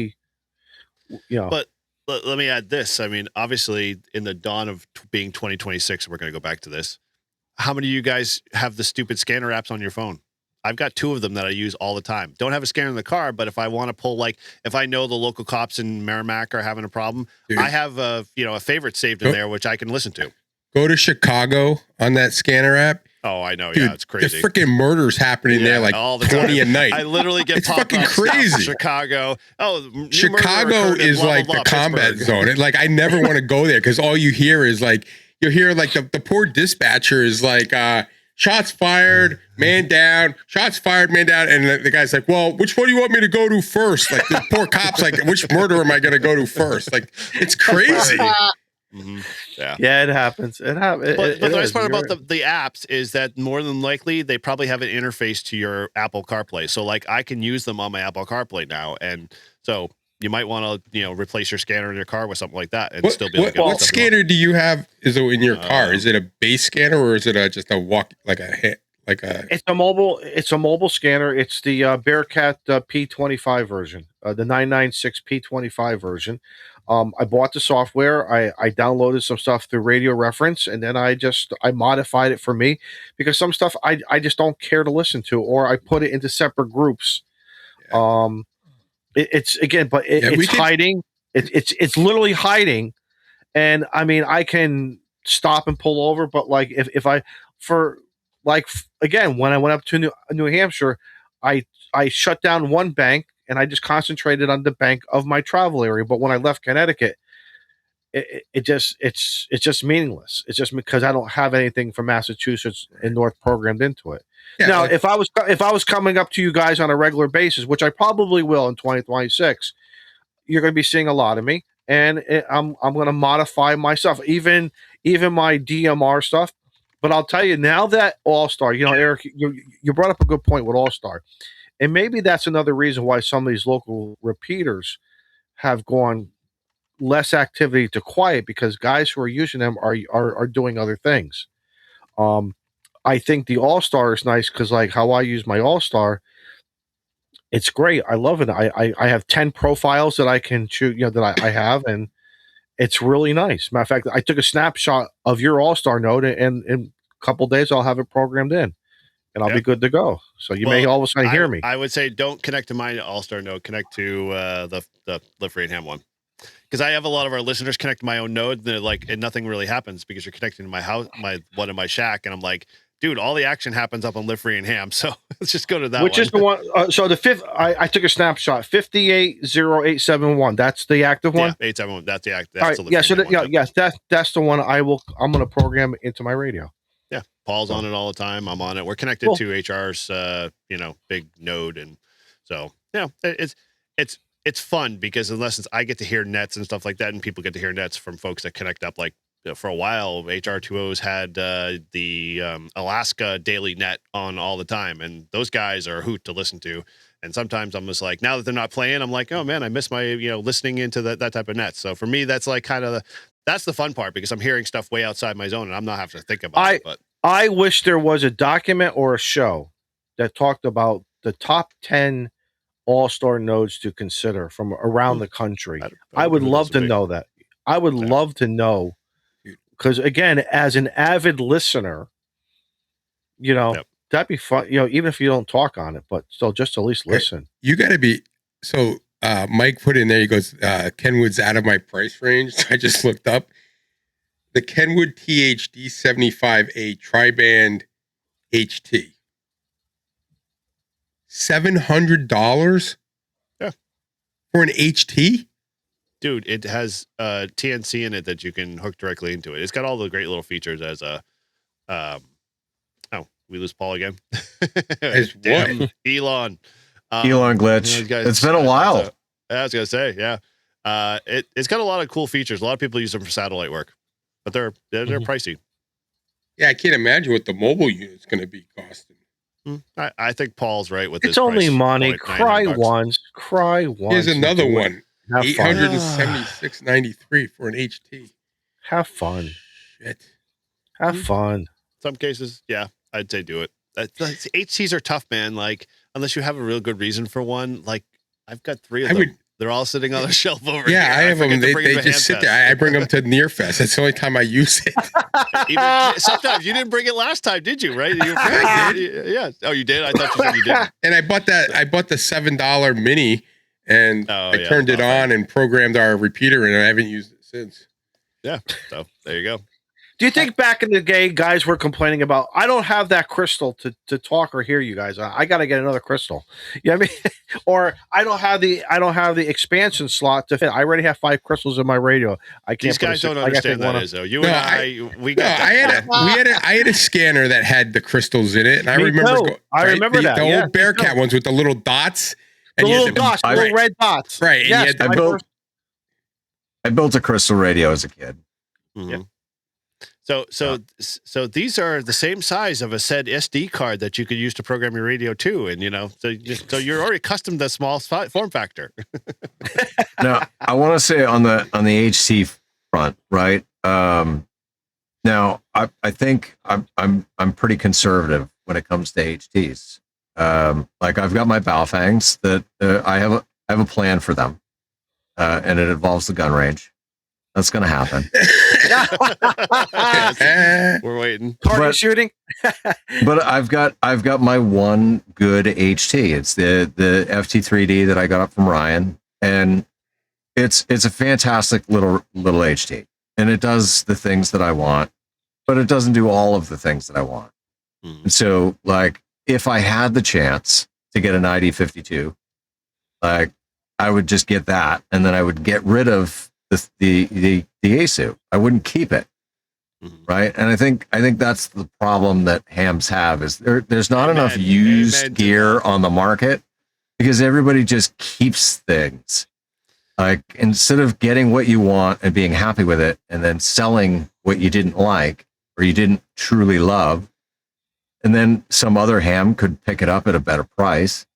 But let me add this. I mean, obviously, in the dawn of being 2026, we're going to go back to this. How many of you guys have the stupid scanner apps on your phone? I've got 2 of them that I use all the time. Don't have a scanner in the car, but if I want to pull, like, if I know the local cops in Merrimack are having a problem, Dude. I have a favorite saved in there, which I can listen to. Go to Chicago on that scanner app. Oh, I know. Dude, yeah, it's crazy. The freaking murders happening there like all the 20 time. a night. I literally get it's popped fucking up crazy. Chicago. Oh, new Chicago murder occurred in is blah, like blah, blah, the combat Pittsburgh. zone. I never want to go there because all you hear is like, you'll hear like the poor dispatcher is like, shots fired, man down, shots fired, man down. And the guy's like, well, which one do you want me to go to first? Like the poor cop's like, which murder am I going to go to first? Like, it's crazy. Mm-hmm. Yeah. Yeah, it happens. It happens. But the nice part about the apps is that more than likely they probably have an interface to your Apple CarPlay. So like I can use them on my Apple CarPlay now, and so you might want to replace your scanner in your car with something like that and still be able to get what scanner do you have? Is it in your car? Is it a base scanner or is it just a walk like a hit? It's a mobile scanner. It's the Bearcat P25 version, the 996 P25 version. I bought the software. I downloaded some stuff through Radio Reference, and then I modified it for me because some stuff I just don't care to listen to, or I put it into separate groups. Yeah. It's hiding. It's literally hiding, and I mean I can stop and pull over, but like if I again when I went up to New Hampshire, I shut down one bank and I just concentrated on the bank of my travel area. But when I left Connecticut, it's just meaningless. It's just because I don't have anything from Massachusetts and North programmed into it. Yeah, now, if I was coming up to you guys on a regular basis, which I probably will in 2026, you're going to be seeing a lot of me, and I'm going to modify myself, even my DMR stuff. But I'll tell you now that All-Star, Eric, you brought up a good point with All-Star, and maybe that's another reason why some of these local repeaters have gone less activity to quiet, because guys who are using them are doing other things. I think the All-Star is nice because like how I use my All-Star, it's great. I love it. I have 10 profiles that I can choose, that I have, and it's really nice. Matter of fact, I took a snapshot of your All-Star node, and in a couple of days I'll have it programmed in, and I'll be good to go. So you may all of a sudden hear me. I would say don't connect to my All-Star node. Connect to the Live Free and Ham one. Because I have a lot of our listeners connect to my own node, and nothing really happens because you're connecting to my house, one in my shack, and I'm like, dude, all the action happens up on Live Free and Ham. So let's just go to that. Which is the one? So the fifth, I took a snapshot. 580871. That's the active one. Yeah, 871. That's the active. All right. Yes, that's the one. I'm going to program it into my radio. Yeah, Paul's on it all the time. I'm on it. We're connected to HR's, big node, and so it's fun because in lessons I get to hear nets and stuff like that, and people get to hear nets from folks that connect up. Like for a while, HR2Os had the Alaska daily net on all the time, and those guys are a hoot to listen to. And sometimes I'm just like, now that they're not playing, I'm like, oh man, I miss my listening into that type of net. So for me, that's like kind of that's the fun part because I'm hearing stuff way outside my zone, and I'm not having to think about it. But I wish there was a document or a show that talked about the top 10 All-Star nodes to consider from around the country. I would love to know that. I would love to know, because again, as an avid listener, that'd be fun. Even if you don't talk on it, but still, just at least listen. You got to be so. Mike put in there. He goes, "Kenwood's out of my price range." So I just looked up the Kenwood THD 75A Tri-Band HT. $700 for an HT? Dude, it has TNC in it that you can hook directly into it. It's got all the great little features as a we lose Paul again. Damn, what? Elon glitch. It's been a while. I was gonna say, yeah. It's got a lot of cool features. A lot of people use them for satellite work, but they're pricey. Yeah, I can't imagine what the mobile unit's going to be costing. I think Paul's right with It's his only price money. point, Cry $900. once. Cry once. Here's and another do it. one. Have fun. $876.93 for an HT. Have fun. Shit. Have fun. Some cases, yeah, I'd say do it. HTs are tough, man. Like, unless you have a real good reason for one. Like, I've got 3 of them. They're all sitting on a shelf over here. Yeah, I have them. forget to They bring them to just sit Handfest. there. I bring them to Nearfest. That's the only time I use it. Sometimes you didn't bring it last time, did you? Right? I did. Yeah. Oh, you did. I thought you said you didn't. And I bought the $7 mini, and I turned it on and programmed our repeater, and I haven't used it since. Yeah. So there you go. Do you think back in the day, guys were complaining about, I don't have that crystal to talk or hear you guys. I got to get another crystal. You know what I mean? Or I don't have the expansion slot to fit. I already have 5 crystals in my radio. I can't. These guys don't understand that, Izzo. You and I had a scanner that had the crystals in it, and I remember. I remember that. The old Bearcat ones with the little dots. The little dots, the little red dots. Right. Yes, I built a crystal radio as a kid. Mm-hmm. Yeah. So these are the same size of a said SD card that you could use to program your radio too, and so you're already accustomed to small form factor. Now, I want to say on the HC front, right? Now, I think I'm pretty conservative when it comes to HTs. Like I've got my Baofangs that I have a plan for them, and it involves the gun range. That's going to happen. We're waiting. Target shooting. But I've got my one good HT. It's the FT3D that I got up from Ryan, and it's a fantastic little HT, and it does the things that I want, but it doesn't do all of the things that I want. And so, like, if I had the chance to get an ID52, like, I would just get that, and then I would get rid of the ASU. I wouldn't keep it, right? And I think that's the problem that hams have is there's not enough used gear on the market because everybody just keeps things. Like instead of getting what you want and being happy with it, and then selling what you didn't like or you didn't truly love, and then some other ham could pick it up at a better price.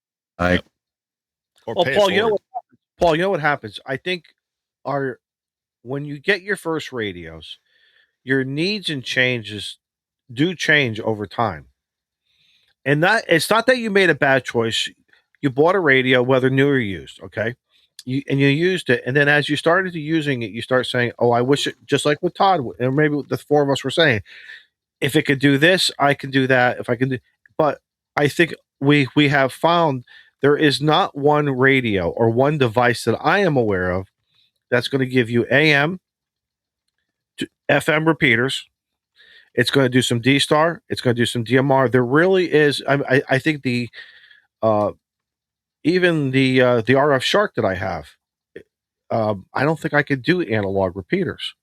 Like, well, Paul, you know what happens? I think when you get your first radios, your needs and changes do change over time. And that it's not that you made a bad choice. You bought a radio, whether new or used, okay? You used it, and then as you started to using it, you start saying, "Oh, I wish it." Just like with Todd, and maybe the 4 of us were saying, "If it could do this, I can do that. If I can do," but I think we have found there is not one radio or one device that I am aware of that's going to give you AM to FM repeaters. It's going to do some D-Star. It's going to do some DMR. There really is. I think even the RF Shark that I have, I don't think I could do analog repeaters.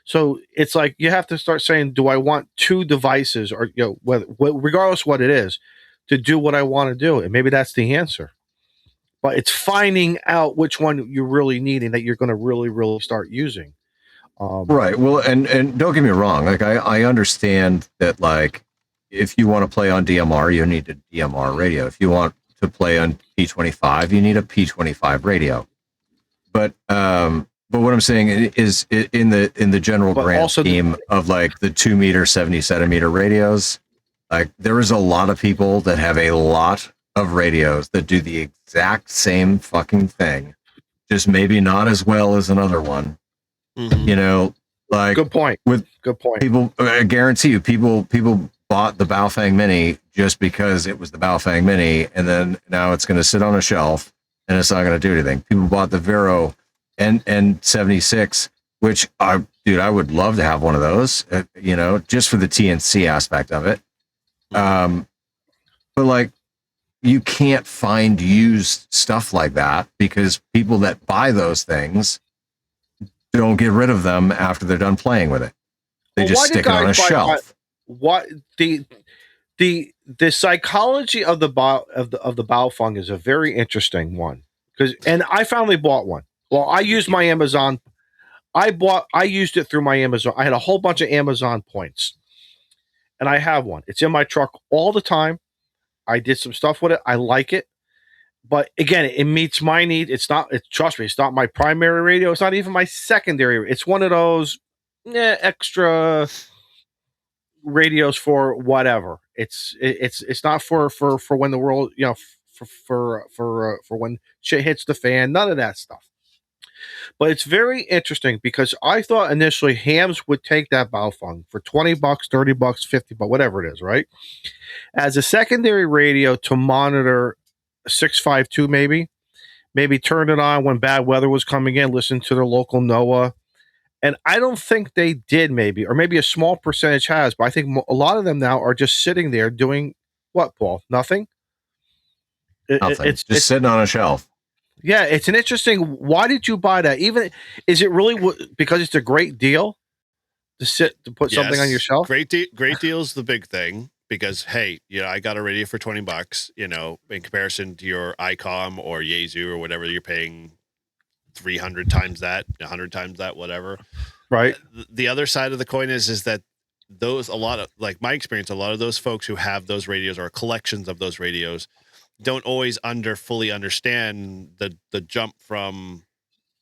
So it's like you have to start saying, do I want 2 devices, or regardless what it is, to do what I want to do? And maybe that's the answer. But it's finding out which one you really need and that you're going to really, really start using. Right. Well, and don't get me wrong. Like I understand that, like, if you want to play on DMR, you need a DMR radio. If you want to play on P25, you need a P25 radio. But what I'm saying is in the general grand scheme of like the 2 meter, 70 centimeter radios, like there is a lot of people that have a lot of radios that do the exact same fucking thing, just maybe not as well as another one. You know, like good point. Good point. People, I guarantee you, people bought the Baofeng Mini just because it was the Baofeng Mini, and then now it's going to sit on a shelf and it's not going to do anything. People bought the Vero N76, which I would love to have one of those, you know, just for the TNC aspect of it. But like, you can't find used stuff like that because people that buy those things don't get rid of them after they're done playing with it. They just stick it on a shelf. What the psychology of the Baofeng is a very interesting one, and I finally bought one. Well, I used my Amazon. I used it through my Amazon. I had a whole bunch of Amazon points, and I have one. It's in my truck all the time. I did some stuff with it. I like it. But again, it meets my need. It's not, trust me, it's not my primary radio. It's not even my secondary. It's one of those extra radios for whatever. It's not for when the world, for when shit hits the fan. None of that stuff. But it's very interesting because I thought initially hams would take that Baofeng for $20, $30, $50, whatever it is, right? As a secondary radio to monitor 652, maybe turn it on when bad weather was coming in, listen to their local NOAA. And I don't think they did, or maybe a small percentage has, but I think a lot of them now are just sitting there doing what, Paul? Nothing? Nothing. It's sitting on a shelf. Yeah, it's an interesting. Why did you buy that? Even is it really because it's a great deal to put something on your shelf? Great deal is the big thing because hey, I got a radio for $20. In comparison to your ICOM or Yaesu or whatever you're paying 300 times that, 100 times that, whatever. Right. The other side of the coin is that my experience, a lot of those folks who have those radios or collections of those radios don't always fully understand the jump from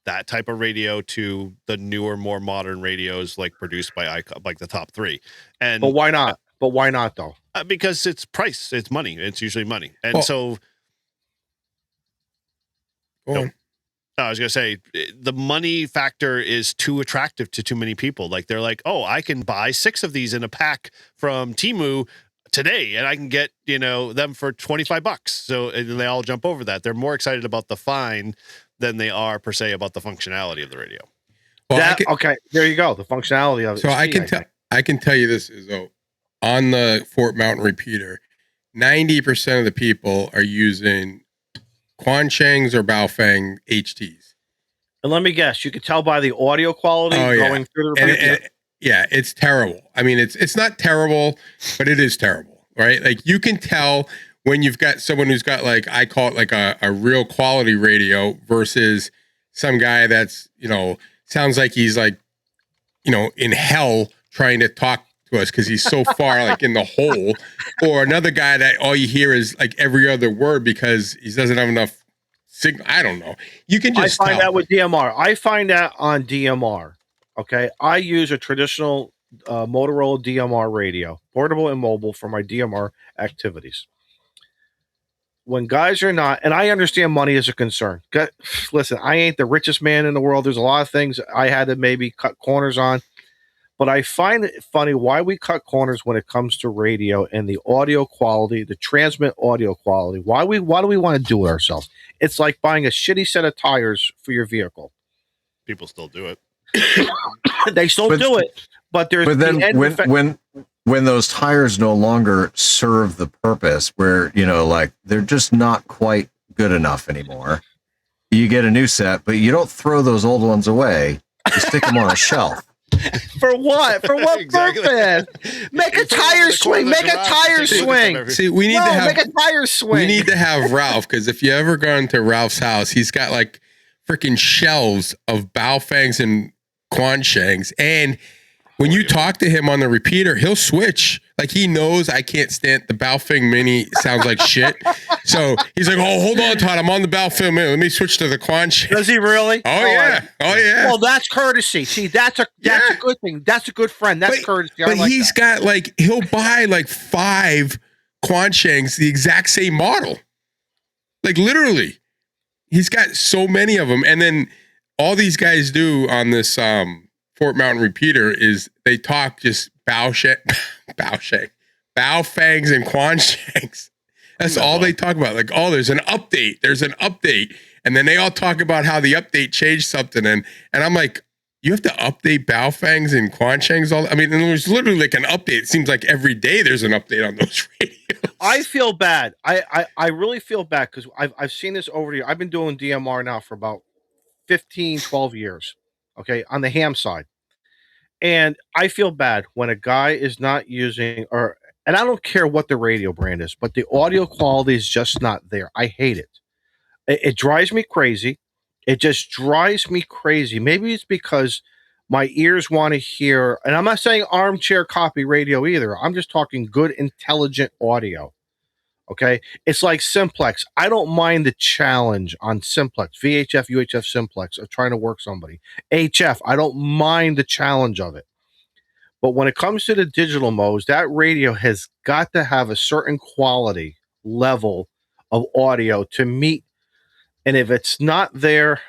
that type of radio to the newer, more modern radios like produced by ICOM, like the top 3. But why not? But why not though? Because it's price, it's money. It's usually money, and so. I was going to say the money factor is too attractive to too many people. Like they're like, oh, I can buy 6 of these in a pack from Temu today and I can get, them for $25. So and they all jump over that. They're more excited about the find than they are per se about the functionality of the radio. Well, okay, there you go. The functionality of it. So I can tell you this is on the Fort Mountain repeater, 90% of the people are using Quanshangs or Baofeng HTs. And let me guess, you could tell by the audio quality going through the yeah, it's terrible. I mean, it's not terrible, but it is terrible, right? Like you can tell when you've got someone who's got like, I call it like a real quality radio versus some guy that's, sounds like he's like, in hell trying to talk to us because he's so far like in the hole, or another guy that all you hear is like every other word because he doesn't have enough signal. I don't know. You can just I find that with DMR. I find that on DMR. Okay. I use a traditional Motorola DMR radio, portable and mobile, for my DMR activities. When guys are not, and I understand money is a concern. Listen, I ain't the richest man in the world. There's a lot of things I had to maybe cut corners on. But I find it funny why we cut corners when it comes to radio and the audio quality, the transmit audio quality. Why do we want to do it ourselves? It's like buying a shitty set of tires for your vehicle. People still do it. They still do it, but there's. But then when those tires no longer serve the purpose, where like they're just not quite good enough anymore, you get a new set, but you don't throw those old ones away. You stick them on a shelf. For what? For what purpose? Make a tire swing. Make a tire swing. See, we need to have make a tire swing. We need to have Ralph, because if you ever go into Ralph's house, he's got like freaking shelves of Baofengs and Quanshangs, and when you talk to him on the repeater, he'll switch. Like he knows I can't stand the Baofeng Mini. Sounds like shit. So he's like, "Oh, hold on, Todd. I'm on the Baofeng Mini. Let me switch to the Quanshang." Does he really? Oh yeah. Oh yeah. Well, that's courtesy. See, that's a good thing. That's a good friend. That's courtesy. But he's got like he'll buy like 5 Quanshangs, the exact same model. Like literally, he's got so many of them, and then all these guys do on this Fort Mountain repeater is they talk just Baofangs and Quanshangs. That's all they talk about. Like, oh, there's an update. There's an update. And then they all talk about how the update changed something. And I'm like, you have to update Baofangs and Quanshangs all. I mean, and there's literally like an update. It seems like every day there's an update on those radios. I feel bad. I really feel bad because I've seen this over the years. I've been doing DMR now for about 15, 12 years. Okay, on the ham side. And I feel bad when a guy is not using, and I don't care what the radio brand is, but the audio quality is just not there. I hate it. It drives me crazy. It just drives me crazy. Maybe it's because My ears want to hear, and I'm not saying armchair copy radio either. I'm just talking good, intelligent audio. Okay. It's like Simplex. I don't mind the challenge on Simplex, VHF, UHF Simplex of trying to work somebody. HF, I don't mind the challenge of it. But when it comes to the digital modes, that radio has got to have a certain quality level of audio to meet. And if it's not there,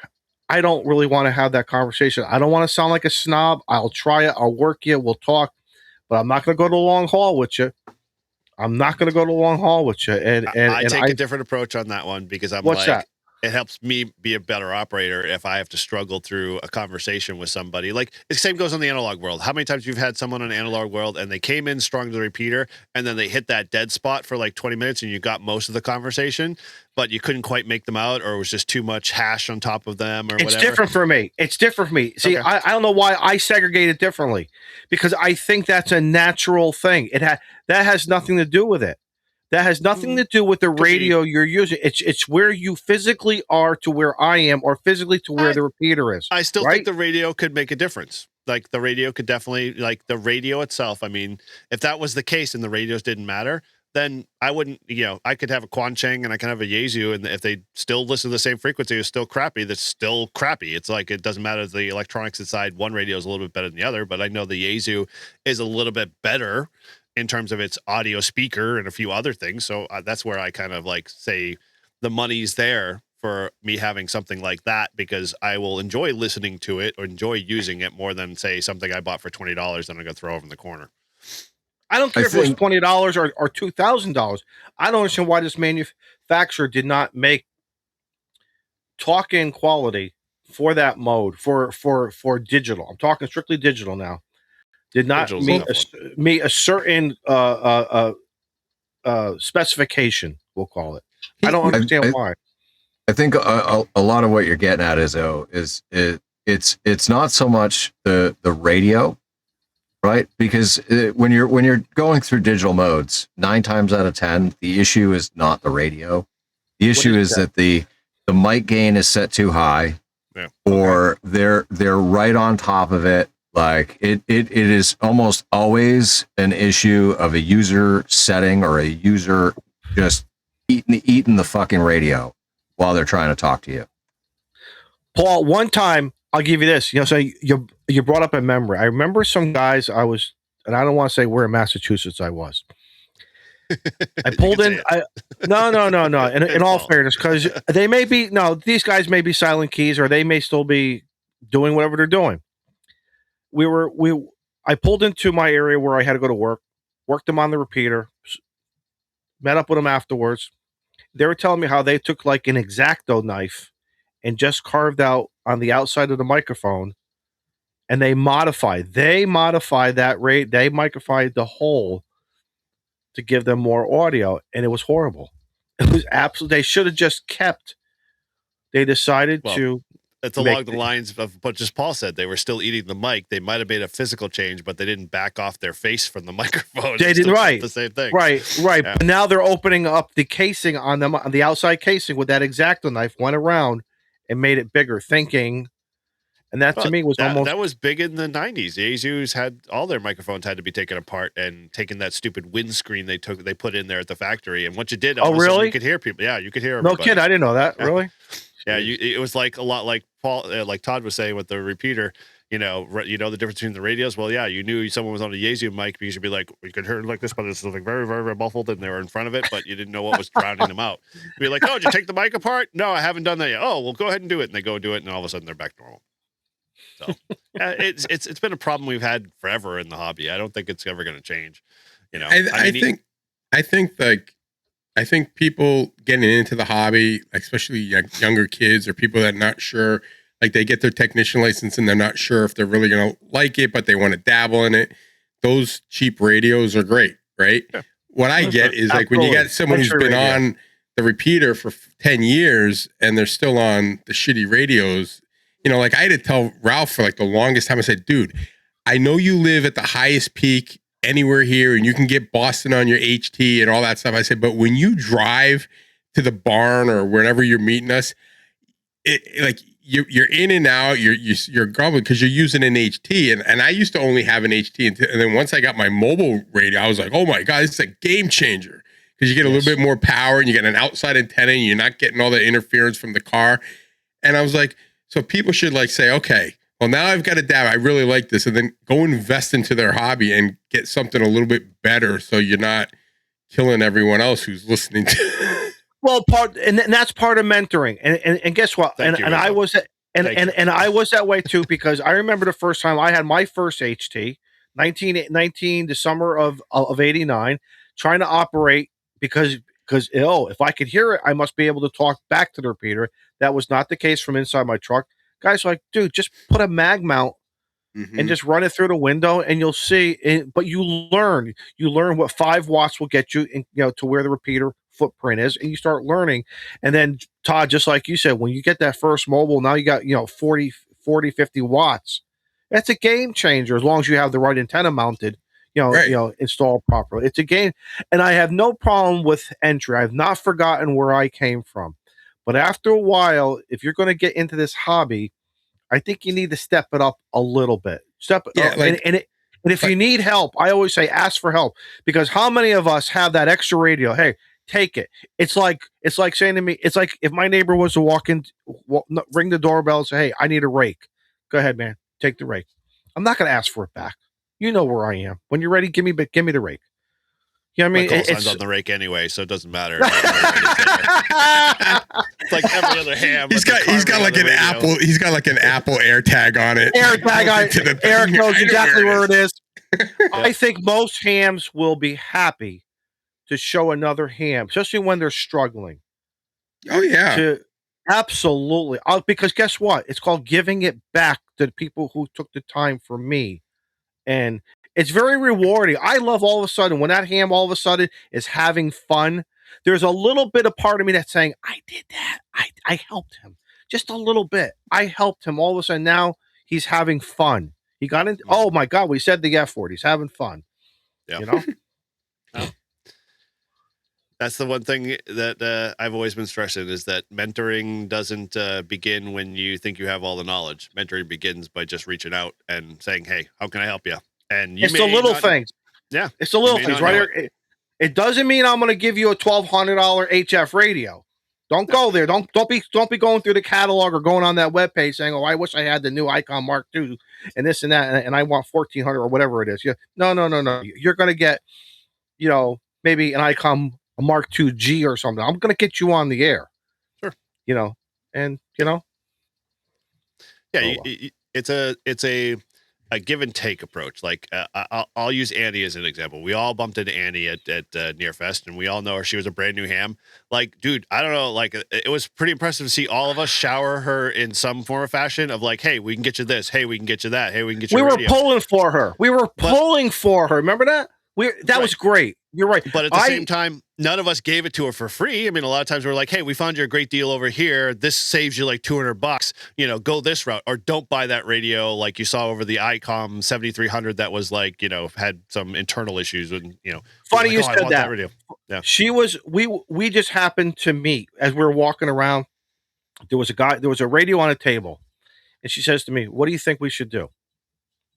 I don't really want to have that conversation. I don't want to sound like a snob. I'll try it. I'll work you. We'll talk. But I'm not going to go to the long haul with you. I'm not going to go to the long haul with you. And I take a different approach on that one because I'm what's like, that? it helps me be a better operator if I have to struggle through a conversation with somebody. Like the same goes on the analog world. How many times you've had someone on the analog world and they came in strong to the repeater and then they hit that dead spot for like 20 minutes and you got most of the conversation, but you couldn't quite make them out, or it was just too much hash on top of them or it's whatever. different for me. It's different for me. See, Okay. I don't know why I segregate it differently, because I think that's a natural thing. That has nothing to do with it. That has nothing to do with the radio you're using. It's where you physically are to where I am, or physically to where the repeater is. I still right? think the radio could make a difference. Like the radio could definitely, like the radio itself. I mean, if that was the case and the radios didn't matter, then I wouldn't, I could have a Quan Cheng and I can have a Yaesu, and if they still listen to the same frequency, it's still crappy. That's still crappy. It's like, it doesn't matter if the electronics inside one radio is a little bit better than the other, but I know the Yaesu is a little bit better in terms of its audio speaker and a few other things. So that's where I kind of like say the money's there for me having something like that, because I will enjoy listening to it or enjoy using it more than say something I bought for $20 that I'm going to throw over in the corner. I don't care if it was $20 or $2,000. I don't understand why this manufacturer did not make talk-in quality for that mode for digital. I'm talking strictly digital now. Did not meet a certain specification, we'll call it. I don't understand why. I think a lot of what you're getting at is it's not so much the radio, right? Because when you're going through digital modes, 9 times out of 10, the issue is not the radio. The issue is that the mic gain is set too high, or they're right on top of it. Like it is almost always an issue of a user setting or a user just eating the fucking radio while they're trying to talk to you. Paul, one time, I'll give you this. So you brought up a memory. I remember some guys and I don't want to say where in Massachusetts I was. I pulled in. No. In all fairness, because these guys may be silent keys, or they may still be doing whatever they're doing. I pulled into my area where I had to go to work, worked them on the repeater, met up with them afterwards. They were telling me how they took like an X-Acto knife and just carved out on the outside of the microphone, and they modified that rate. They microfied the hole to give them more audio, and it was horrible. It was absolutely. They should have just kept. They decided to. It's along the lines of what just Paul said. They were still eating the mic. They might have made a physical change, but they didn't back off their face from the microphone. They didn't, right? The same thing, right. Yeah. But now they're opening up the casing on them, on the outside casing with that X-Acto knife. Went around and made it bigger, thinking, and that to me was almost that was big in the 90s. The Azus had all their microphones had to be taken apart and taken that stupid windscreen they put in there at the factory. And once you did, really, you could hear people. Yeah, you could hear everybody. No kid, I didn't know that. Yeah. Really. Yeah, it was like a lot like Paul, like Todd was saying with the repeater. The difference between the radios. Well, yeah, you knew someone was on a Yaesu mic because you'd be like, you could hear it like this, but it's like very, very, very muffled, and they were in front of it, but you didn't know what was drowning them out. You'd be like, oh, did you take the mic apart? No, I haven't done that yet. Oh, well, go ahead and do it, and they go do it, and all of a sudden they're back to normal. So it's been a problem we've had forever in the hobby. I don't think it's ever going to change. I think people getting into the hobby, especially younger kids or people that are not sure, like they get their technician license and they're not sure if they're really going to like it, but they want to dabble in it. Those cheap radios are great, right? Yeah. What I get is like when you get someone who's been on the repeater for 10 years and they're still on the shitty radios, like I had to tell Ralph for like the longest time, I said, dude, I know you live at the highest peak anywhere here and you can get Boston on your HT and all that stuff. I said, but when you drive to the barn or wherever you're meeting us, you're in and out. You're grumbling because you're using an HT, and I used to only have an HT, and then once I got my mobile radio, I was like, oh my god, this is a game changer because you get a little bit more power and you get an outside antenna, and you're not getting all the interference from the car. And I was like, so people should like say, okay, well now I've got a DAB, I really like this, and then go invest into their hobby and get something a little bit better, so you're not killing everyone else who's listening to. Well, and that's part of mentoring. And guess what? Thank you, I Rizzo. was and I was that way too, because I remember the first time I had my first HT, 19, the summer of 89, trying to operate because if I could hear it, I must be able to talk back to the repeater. That was not the case from inside my truck. Guys were like, dude, just put a mag mount and just run it through the window, and you'll see it. But you learn what 5 watts will get you to where the repeater footprint is, and you start learning. And then Todd, just like you said, when you get that first mobile, now you got 40 50 watts. That's a game changer as long as you have the right antenna mounted, installed properly. It's a game. And I have no problem with entry. I've not forgotten where I came from. But after a while, if you're going to get into this hobby, I think you need to step it up a little bit. And if you need help, I always say ask for help, because how many of us have that extra radio? Hey, take it. It's like saying to me, it's like if my neighbor was to ring the doorbell and say, "Hey, I need a rake." Go ahead, man. Take the rake. I'm not going to ask for it back. You know where I am. When you're ready, give me the rake. You know what I mean? My call sign's on the rake anyway, so it doesn't matter. It's like every other ham. He's got like an Apple. He's got like an Apple AirTag on it. Eric knows exactly where it is. I think most hams will be happy to show another ham, especially when they're struggling. Oh yeah, absolutely. Because guess what? It's called giving it back to the people who took the time for me, and it's very rewarding. I love all of a sudden when that ham all of a sudden is having fun. There's a little bit of part of me that's saying, I did that. I helped him just a little bit. I helped him. All of a sudden now he's having fun. He got into, oh my God, we said the F word. He's having fun. Yeah. That's the one thing that I've always been stressing, is that mentoring doesn't begin when you think you have all the knowledge. Mentoring begins by just reaching out and saying, hey, how can I help you? And it's the little things. Yeah. It's the little things, right? It doesn't mean I'm going to give you a $1,200 HF radio. Don't go there. Don't be going through the catalog or going on that webpage saying, "Oh, I wish I had the new Icon Mark II and this and that, and I want 1,400 or whatever it is." Yeah, no. You're going to get, maybe an Icon Mark II G or something. I'm going to get you on the air. Sure. Yeah, it's a give and take approach. Like I'll use Annie as an example. We all bumped into Annie at Nearfest, and we all know her. She was a brand new ham. Like, dude, I don't know. Like, it was pretty impressive to see all of us shower her in some form or fashion of like, hey, we can get you this. Hey, we can get you that. Hey, we can get you. We were pulling for her. Remember that? That was great. You're right. But at the same time, none of us gave it to her for free. I mean, a lot of times we're like, hey, we found you a great deal over here. This saves you like $200. Go this route, or don't buy that radio like you saw over the ICOM 7300 that was like, had some internal issues. And, funny you said that. Radio. Yeah. We just happened to meet as we were walking around. There was a radio on a table, and she says to me, "What do you think we should do?"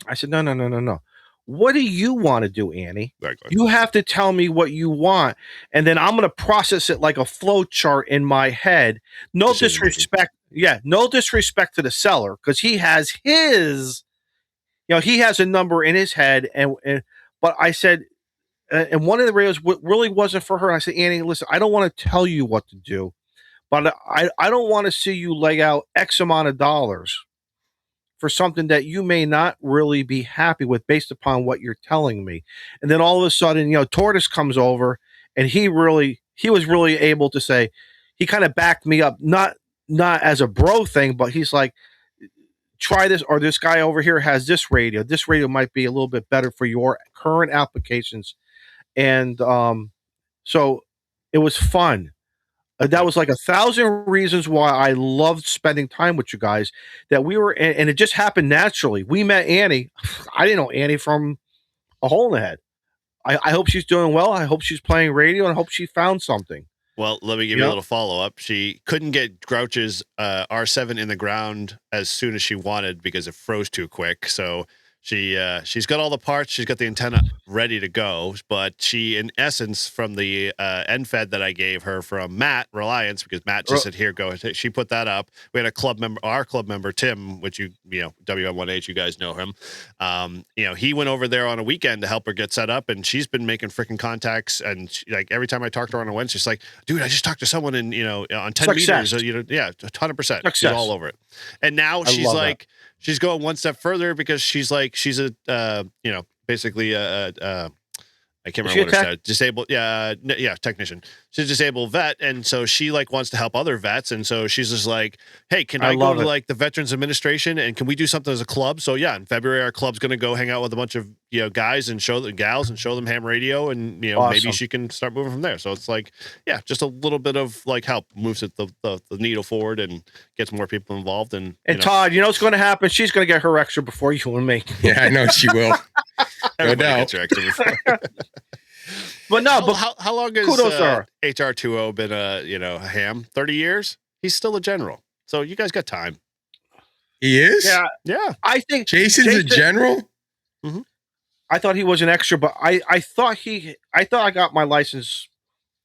I said, No. What do you want to do, Annie? You have to tell me what you want, and then I'm going to process it like a flow chart in my head. No disrespect. Yeah, no disrespect to the seller, because he has his, he has a number in his head, but I said, and one of the radios really wasn't for her. And I said, Annie, listen, I don't want to tell you what to do, but I don't want to see you lay out X amount of dollars for something that you may not really be happy with based upon what you're telling me. And then all of a sudden, Tortoise comes over, and he was really able to say, he kind of backed me up, not as a bro thing, but he's like, try this, or this guy over here has this radio. This radio might be a little bit better for your current applications. And so it was fun. That was like 1,000 reasons why I loved spending time with you guys, that we were, and it just happened naturally. We met Annie. I didn't know Annie from a hole in the head. I hope she's doing well. I hope she's playing radio, and I hope she found something. Well, let me give you a little follow up. She couldn't get Grouch's R7 in the ground as soon as she wanted because it froze too quick. So she's got all the parts. She's got the antenna ready to go. But she, in essence, from the NFED that I gave her from Matt Reliance, because Matt just said, "Here, go." She put that up. We had a club member, our club member Tim, which WM1H, you guys know him. He went over there on a weekend to help her get set up, and she's been making freaking contacts. And like every time I talk to her on a Wednesday, she's like, "Dude, I just talked to someone in on 10 meters." 100%. She's all over it. And now she's going one step further because she's a basically I can't remember what it said. Disabled, technician. She's a disabled vet, and so she wants to help other vets, and so she's just like, "Hey, can I go to the Veterans Administration, and can we do something as a club?" So in February our club's going to go hang out with a bunch of guys and show the gals and show them ham radio, and maybe she can start moving from there. So it's just a little bit of help moves the needle forward and gets more people involved. And Todd, what's going to happen? She's going to get her extra before you and me. Yeah, I know she will. Everybody gets your extra before. But how long has HR20 been a ham? 30 years? He's still a general. So you guys got time. He is? Yeah. I think Jason's a general? Mm-hmm. I thought he was an extra, but I thought I got my license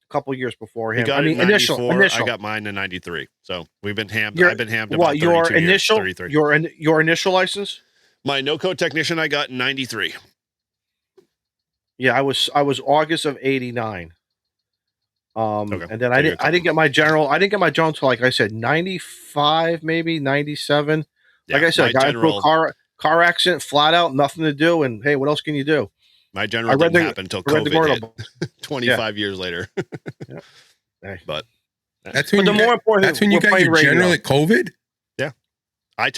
a couple years before him. He got I mean, initial. I got mine in 93. So we've been hammed. I've been hammed about 32 your initial, years, 33. Your initial license? My no-code technician I got in 93. Yeah, I was August of 89. Okay. And then I didn't get my general. I didn't get my general until, like I said, 95, maybe 97. Yeah, like I said, I got into a car accident, flat out, nothing to do. And hey, what else can you do? My general didn't happen until COVID hit 25 years later. Yeah. But that's when you got your general at COVID? Yeah. I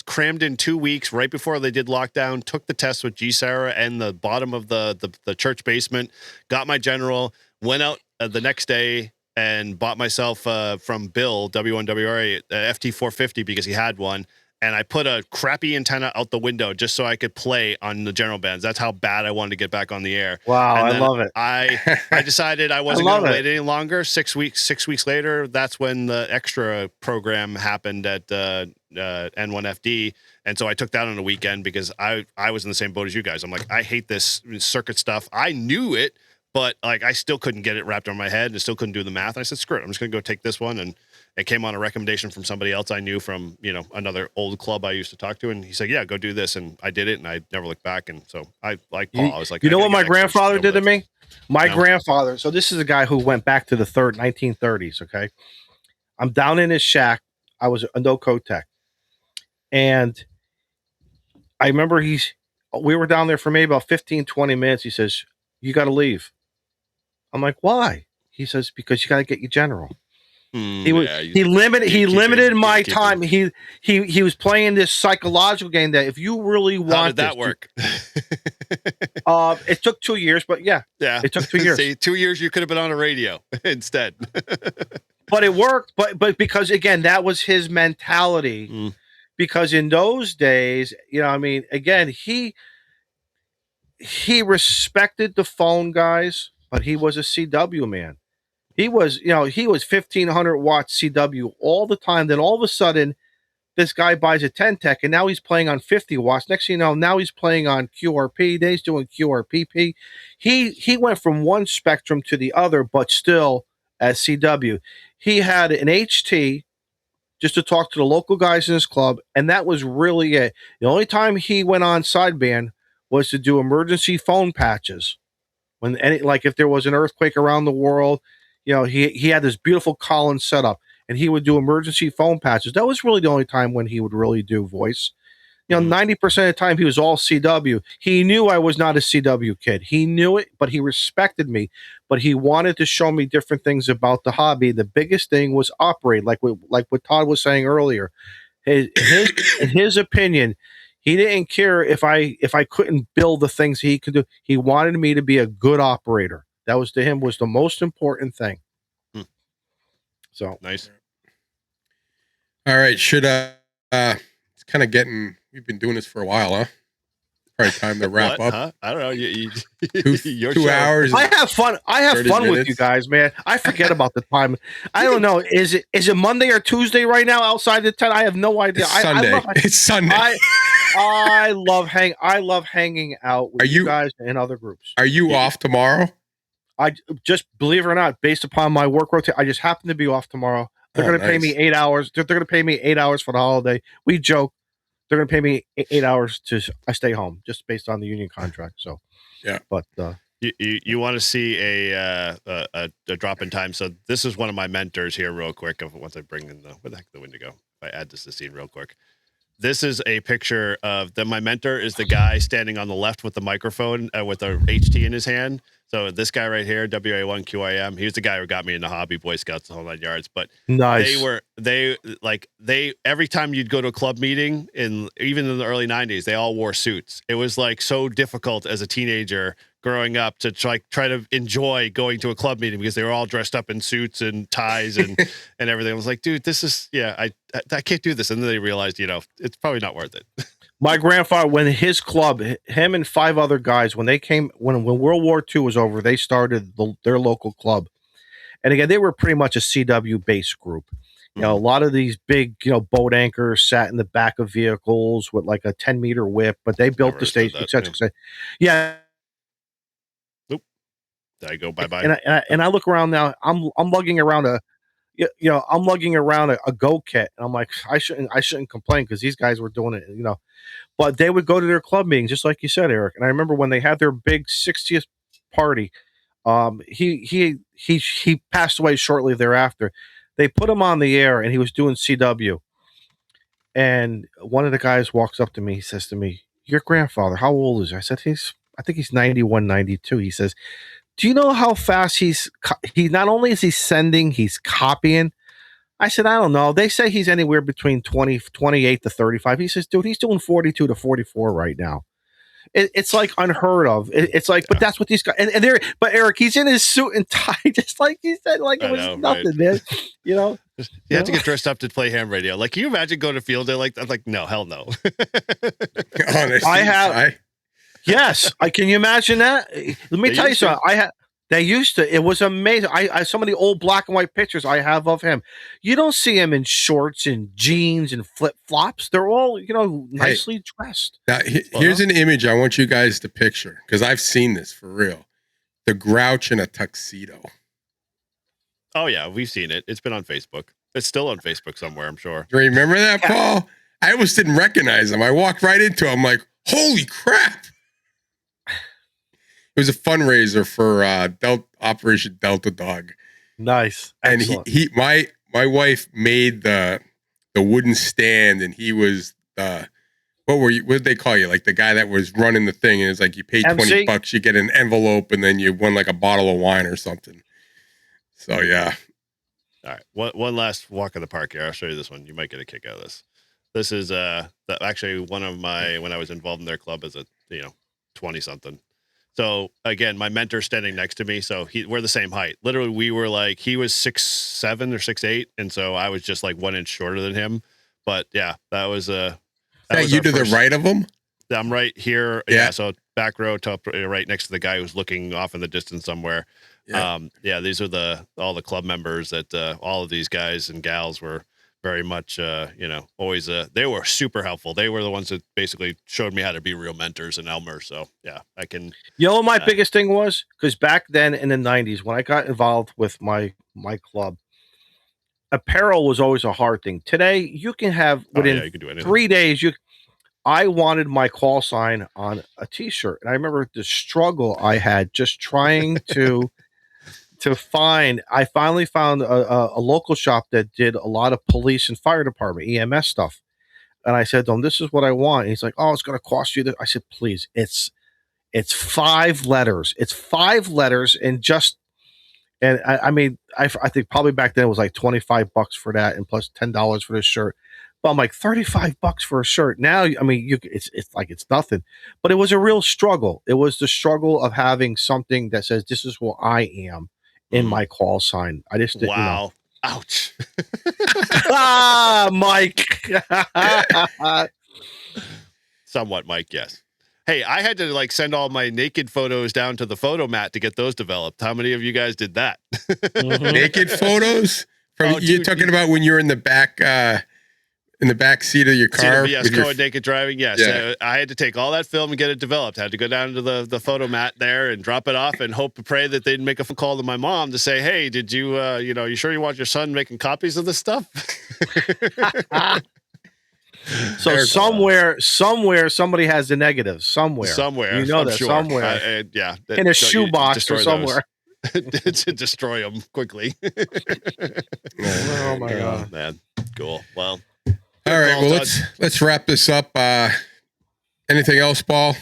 crammed in 2 weeks right before they did lockdown, took the test with G. Sarah and the bottom of the church basement, got my general, went out the next day and bought myself from Bill, W1WRA, FT450 because he had one. And I put a crappy antenna out the window just so I could play on the general bands. That's how bad I wanted to get back on the air. Wow, I love it. I decided I wasn't going to wait any longer. 6 weeks later, that's when the extra program happened at N1FD. And so I took that on the weekend because I was in the same boat as you guys. I'm like, I hate this circuit stuff. I knew it, but I still couldn't get it wrapped around my head and still couldn't do the math. And I said, screw it. I'm just going to go take this one. And it came on a recommendation from somebody else I knew from, another old club I used to talk to. And he said, yeah, go do this. And I did it and I never looked back. And so I like Paul. I was like, what my grandfather did to me? My grandfather. So this is a guy who went back to the 1930s. Okay. I'm down in his shack. I was a no-code tech. And I remember we were down there for maybe about 15, 20 minutes. He says, you got to leave. I'm like, why? He says, because you got to get your general. He limited my time. He was playing this psychological game that if you really want, how did that work? It took 2 years, but yeah, it took 2 years. See, 2 years you could have been on a radio instead. But it worked. But because again, that was his mentality. Because in those days, again, he respected the phone guys, but he was a CW man. He was 1,500 watt CW all the time. Then all of a sudden, this guy buys a 10 tech, and now he's playing on 50 watts. Next thing you know, now he's playing on QRP. Then he's doing QRPP. He went from one spectrum to the other, but still as CW. He had an HT just to talk to the local guys in his club, and that was really it. The only time he went on sideband was to do emergency phone patches. If there was an earthquake around the world, he had this beautiful Collins setup, and he would do emergency phone patches. That was really the only time when he would really do voice. 90% of the time he was all CW. He knew I was not a CW kid. He knew it, but he respected me. But he wanted to show me different things about the hobby. The biggest thing was operate, like what Todd was saying earlier. In his opinion, he didn't care if I couldn't build the things he could do. He wanted me to be a good operator. That was to him was the most important thing. So nice. All right, it's kind of getting. We've been doing this for a while, huh? Probably time to wrap What? up. Huh? I don't know. Your 2 show. hours. I have fun. I have 30 fun with minutes. you guys, man. I forget about the time. I don't know. Is it Monday or Tuesday right now outside the tent? I have no idea. It's Sunday. It's Sunday. I love hanging out with you guys and other groups. Are you off tomorrow? I just, believe it or not, based upon my work rotation, I just happen to be off tomorrow. They're going to pay me 8 hours. They're going to pay me 8 hours for the holiday. We joke. They're going to pay me 8 hours I stay home, just based on the union contract. So, yeah. But you want to see a drop in time. So this is one of my mentors here, real quick. Once I bring in where the heck the wind to go? If I add this to the scene real quick. This is a picture of my mentor is the guy standing on the left with the microphone with a HT in his hand. So this guy right here, WA1QIM, he was the guy who got me into hobby, Boy Scouts, the whole 9 yards. But nice. they every time you'd go to a club meeting, even in the early 90s, they all wore suits. It was like so difficult as a teenager growing up to try to enjoy going to a club meeting because they were all dressed up in suits and ties and everything. I was like, dude, this is I can't do this. And then they realized, it's probably not worth it. My grandfather, when his club, him and 5 other guys, when they came, when World War II was over, they started their local club. And again, they were pretty much a CW based group. You know, a lot of these big, boat anchors sat in the back of vehicles with like a 10-meter whip, but they built the station, etc. Yeah. Nope. Did I go bye-bye? And I look around now, I'm lugging around I'm lugging around a go kit, and I'm like, I shouldn't complain because these guys were doing it, But they would go to their club meetings, just like you said, Eric. And I remember when they had their big 60th party, he passed away shortly thereafter. They put him on the air, and he was doing CW. And one of the guys walks up to me. He says to me, "Your grandfather, how old is he?" I said, I think he's 91, 92. He says, "Do you know how fast he not only is he sending, he's copying?" I said, "I don't know. They say he's anywhere between 28 to 35. He says, "Dude, he's doing 42 to 44 right now." It's like unheard of. It's like, but that's what these guys, and but Eric, he's in his suit and tie, just like he said, like it was nothing, man. You have to get dressed up to play ham radio. Like, can you imagine going to field day like that? Like, no, hell no. Honestly, yes. Can you imagine that? Let me tell you something. They used to. It was amazing. I some of the old black and white pictures I have of him. You don't see him in shorts and jeans and flip flops. They're all nicely dressed. Now, here's an image I want you guys to picture because I've seen this for real. The Grouch in a tuxedo. Oh yeah, we've seen it. It's been on Facebook. It's still on Facebook somewhere, I'm sure. Do you remember that, Paul? I almost didn't recognize him. I walked right into him. I'm like, holy crap. It was a fundraiser for Operation Delta Dog. Nice. And excellent. my wife made the wooden stand, and he was what did they call you? Like the guy that was running the thing, and it's like you pay $20, you get an envelope, and then you won like a bottle of wine or something. So yeah. All right. One last walk in the park here. I'll show you this one. You might get a kick out of this. This is actually one of my, when I was involved in their club as a 20-something. So again, my mentor's standing next to me. So we're the same height. Literally, we were like, he was 6'7" or 6'8", and so I was just like 1 inch shorter than him. But yeah, that was that was you to the right of him? I'm right here. Yeah. So back row, top right next to the guy who's looking off in the distance somewhere. Yeah. These are all the club members that all of these guys and gals were very much, always, they were super helpful. They were the ones that basically showed me how to be real mentors in Elmer. So yeah, I can. You know what my biggest thing was? Because back then in the 90s, when I got involved with my club, apparel was always a hard thing. Today, you can have within you can do anything. 3 days, I wanted my call sign on a t-shirt. And I remember the struggle I had just trying to find. I finally found a local shop that did a lot of police and fire department EMS stuff, and I said to him, "This is what I want." And he's like, "Oh, it's going to cost you this." I said, "Please, it's 5 letters. It's 5 letters, and I mean, I think probably back then it was like $25 for that, and plus $10 for this shirt." But I'm like, $35 for a shirt. Now, I mean, it's like it's nothing, but it was a real struggle. It was the struggle of having something that says, "This is what I am." In my call sign. I just didn't. Wow. Ouch. Mike. Somewhat, Mike, yes. Hey, I had to like send all my naked photos down to the photo mat to get those developed. How many of you guys did that? Naked photos? From Oh, you're dude, talking about when you're in the back seat of your car? Yes, with your Cohen naked driving. Yes, Yeah. I had to take all that film and get it developed. Had to go down to the photo mat there and drop it off, and hope and pray that they'd make a phone call to my mom to say, "Hey, did you, you sure you want your son making copies of this stuff?" So somewhere, somebody has the negatives. Somewhere, you know I'm that sure. somewhere, Yeah, in a shoebox or somewhere. to destroy them quickly. Oh my god, man, cool. Well, all right. call, Well, Todd. let's wrap this up. Anything else, Paul?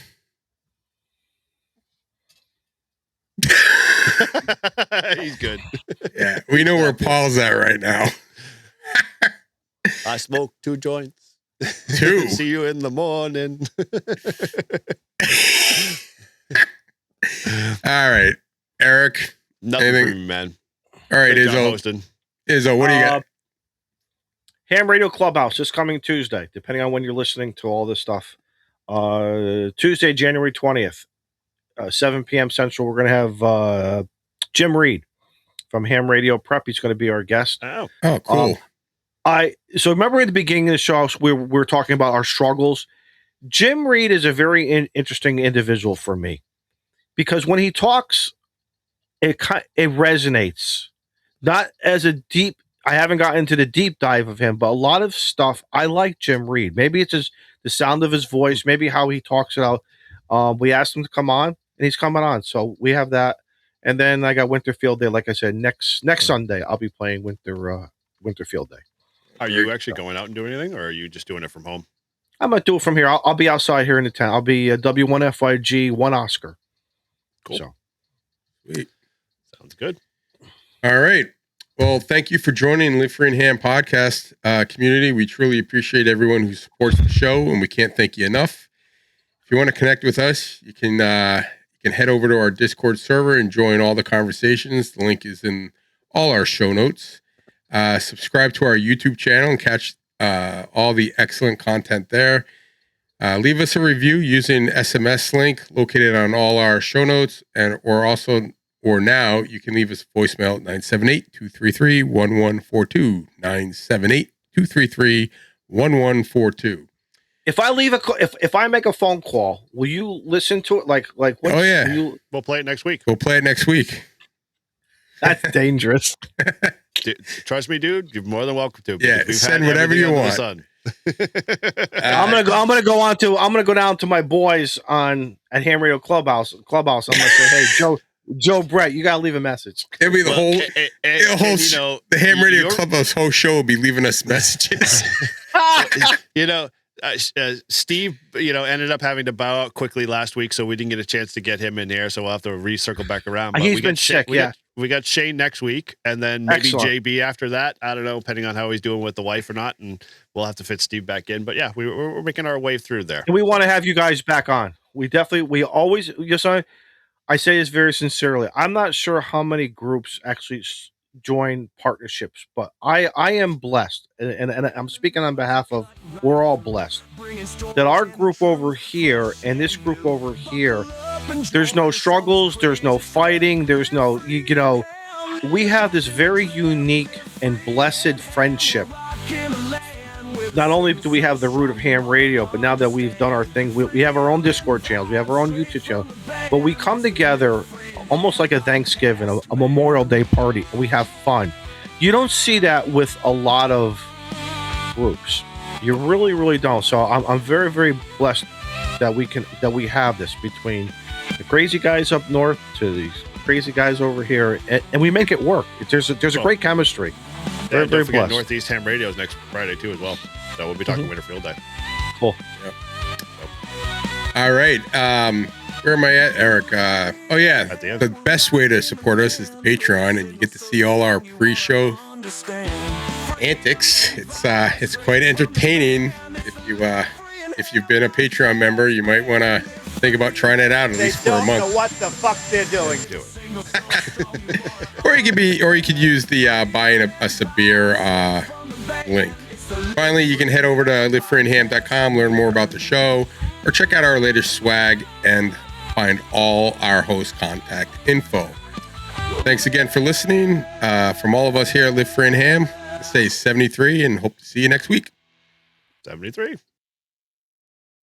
He's good. Yeah, we know where Paul's at right now. I smoked 2 joints. 2. See you in the morning. All right, Eric. Nothing for me, man. All right, Good job Izzo. hosting. Izzo, what do you got? Ham Radio Clubhouse this coming Tuesday, depending on when you're listening to all this stuff. Tuesday, January 20th, 7 p.m. Central. We're going to have Jim Reed from Ham Radio Prep. He's going to be our guest. Oh, cool. So remember at the beginning of the show, we were talking about our struggles. Jim Reed is a very interesting individual for me because when he talks, it resonates. Not as a deep. I haven't gotten into the deep dive of him, but a lot of stuff I like Jim Reed. Maybe it's the sound of his voice, maybe how he talks it out. We asked him to come on, and he's coming on. So we have that, and then I got Winter Field Day. Like I said, next Sunday I'll be playing Winter Field Day. Are you actually going out and doing anything, or are you just doing it from home? I might do it from here. I'll be outside here in the town. I'll be W1FYG 1 Oscar. Cool. So. Sweet. Sounds good. All right. Well, thank you for joining Live Free and Ham podcast community. We truly appreciate everyone who supports the show, and we can't thank you enough. If you want to connect with us, you can head over to our Discord server and join all the conversations. The link is in all our show notes. Subscribe to our YouTube channel and catch all the excellent content there. Leave us a review using SMS link located on all our show notes, or now you can leave us a voicemail at 978-233-1142. 978-233-1142. If I leave if I make a phone call, will you listen to it? Like what? Oh yeah, we'll play it next week. That's dangerous. Trust me, dude. You're more than welcome to. Yeah, send whatever you want. I'm gonna go down to my boys at Ham Radio Clubhouse. I'm gonna say, hey, Joe Brett, you gotta leave a message. It'll be the the Ham Radio Clubhouse whole show will be leaving us messages. Steve, ended up having to bow out quickly last week, so we didn't get a chance to get him in here. So we'll have to recircle back around. But He's been sick. We got Shane next week, and then maybe Excellent. JB after that. I don't know, depending on how he's doing with the wife or not, and we'll have to fit Steve back in. But yeah, we're making our way through there. And we want to have you guys back on. We always. Yes, I say this very sincerely. I'm not sure how many groups actually join partnerships, but I am blessed, and I'm speaking on behalf of. We're all blessed that our group over here and this group over here. There's no struggles. There's no fighting. There's no we have this very unique and blessed friendship. Not only do we have the root of Ham Radio, but now that we've done our thing, we have our own Discord channels, we have our own YouTube channel, but we come together almost like a Thanksgiving, a Memorial Day party, and we have fun. You don't see that with a lot of groups. You really, really don't. So I'm very, very blessed that we have this between the crazy guys up north to these crazy guys over here, and we make it work. There's a great chemistry. Very, very blessed. Northeast Ham Radios next Friday too as well. So we'll be talking Winter Field Day. Cool. Yep. All right. Where am I at, Eric? Oh yeah. At the end. The best way to support us is the Patreon, and you get to see all our pre-show antics. It's quite entertaining. If you've been a Patreon member, you might want to think about trying it out at least for a month. They don't know what the fuck they're doing. Or you could use the buying us a beer link. Finally, you can head over to livefreeinham.com, learn more about the show, or check out our latest swag and find all our host contact info. Thanks again for listening. From all of us here at Live Free and Ham, stay 73 and hope to see you next week. 73.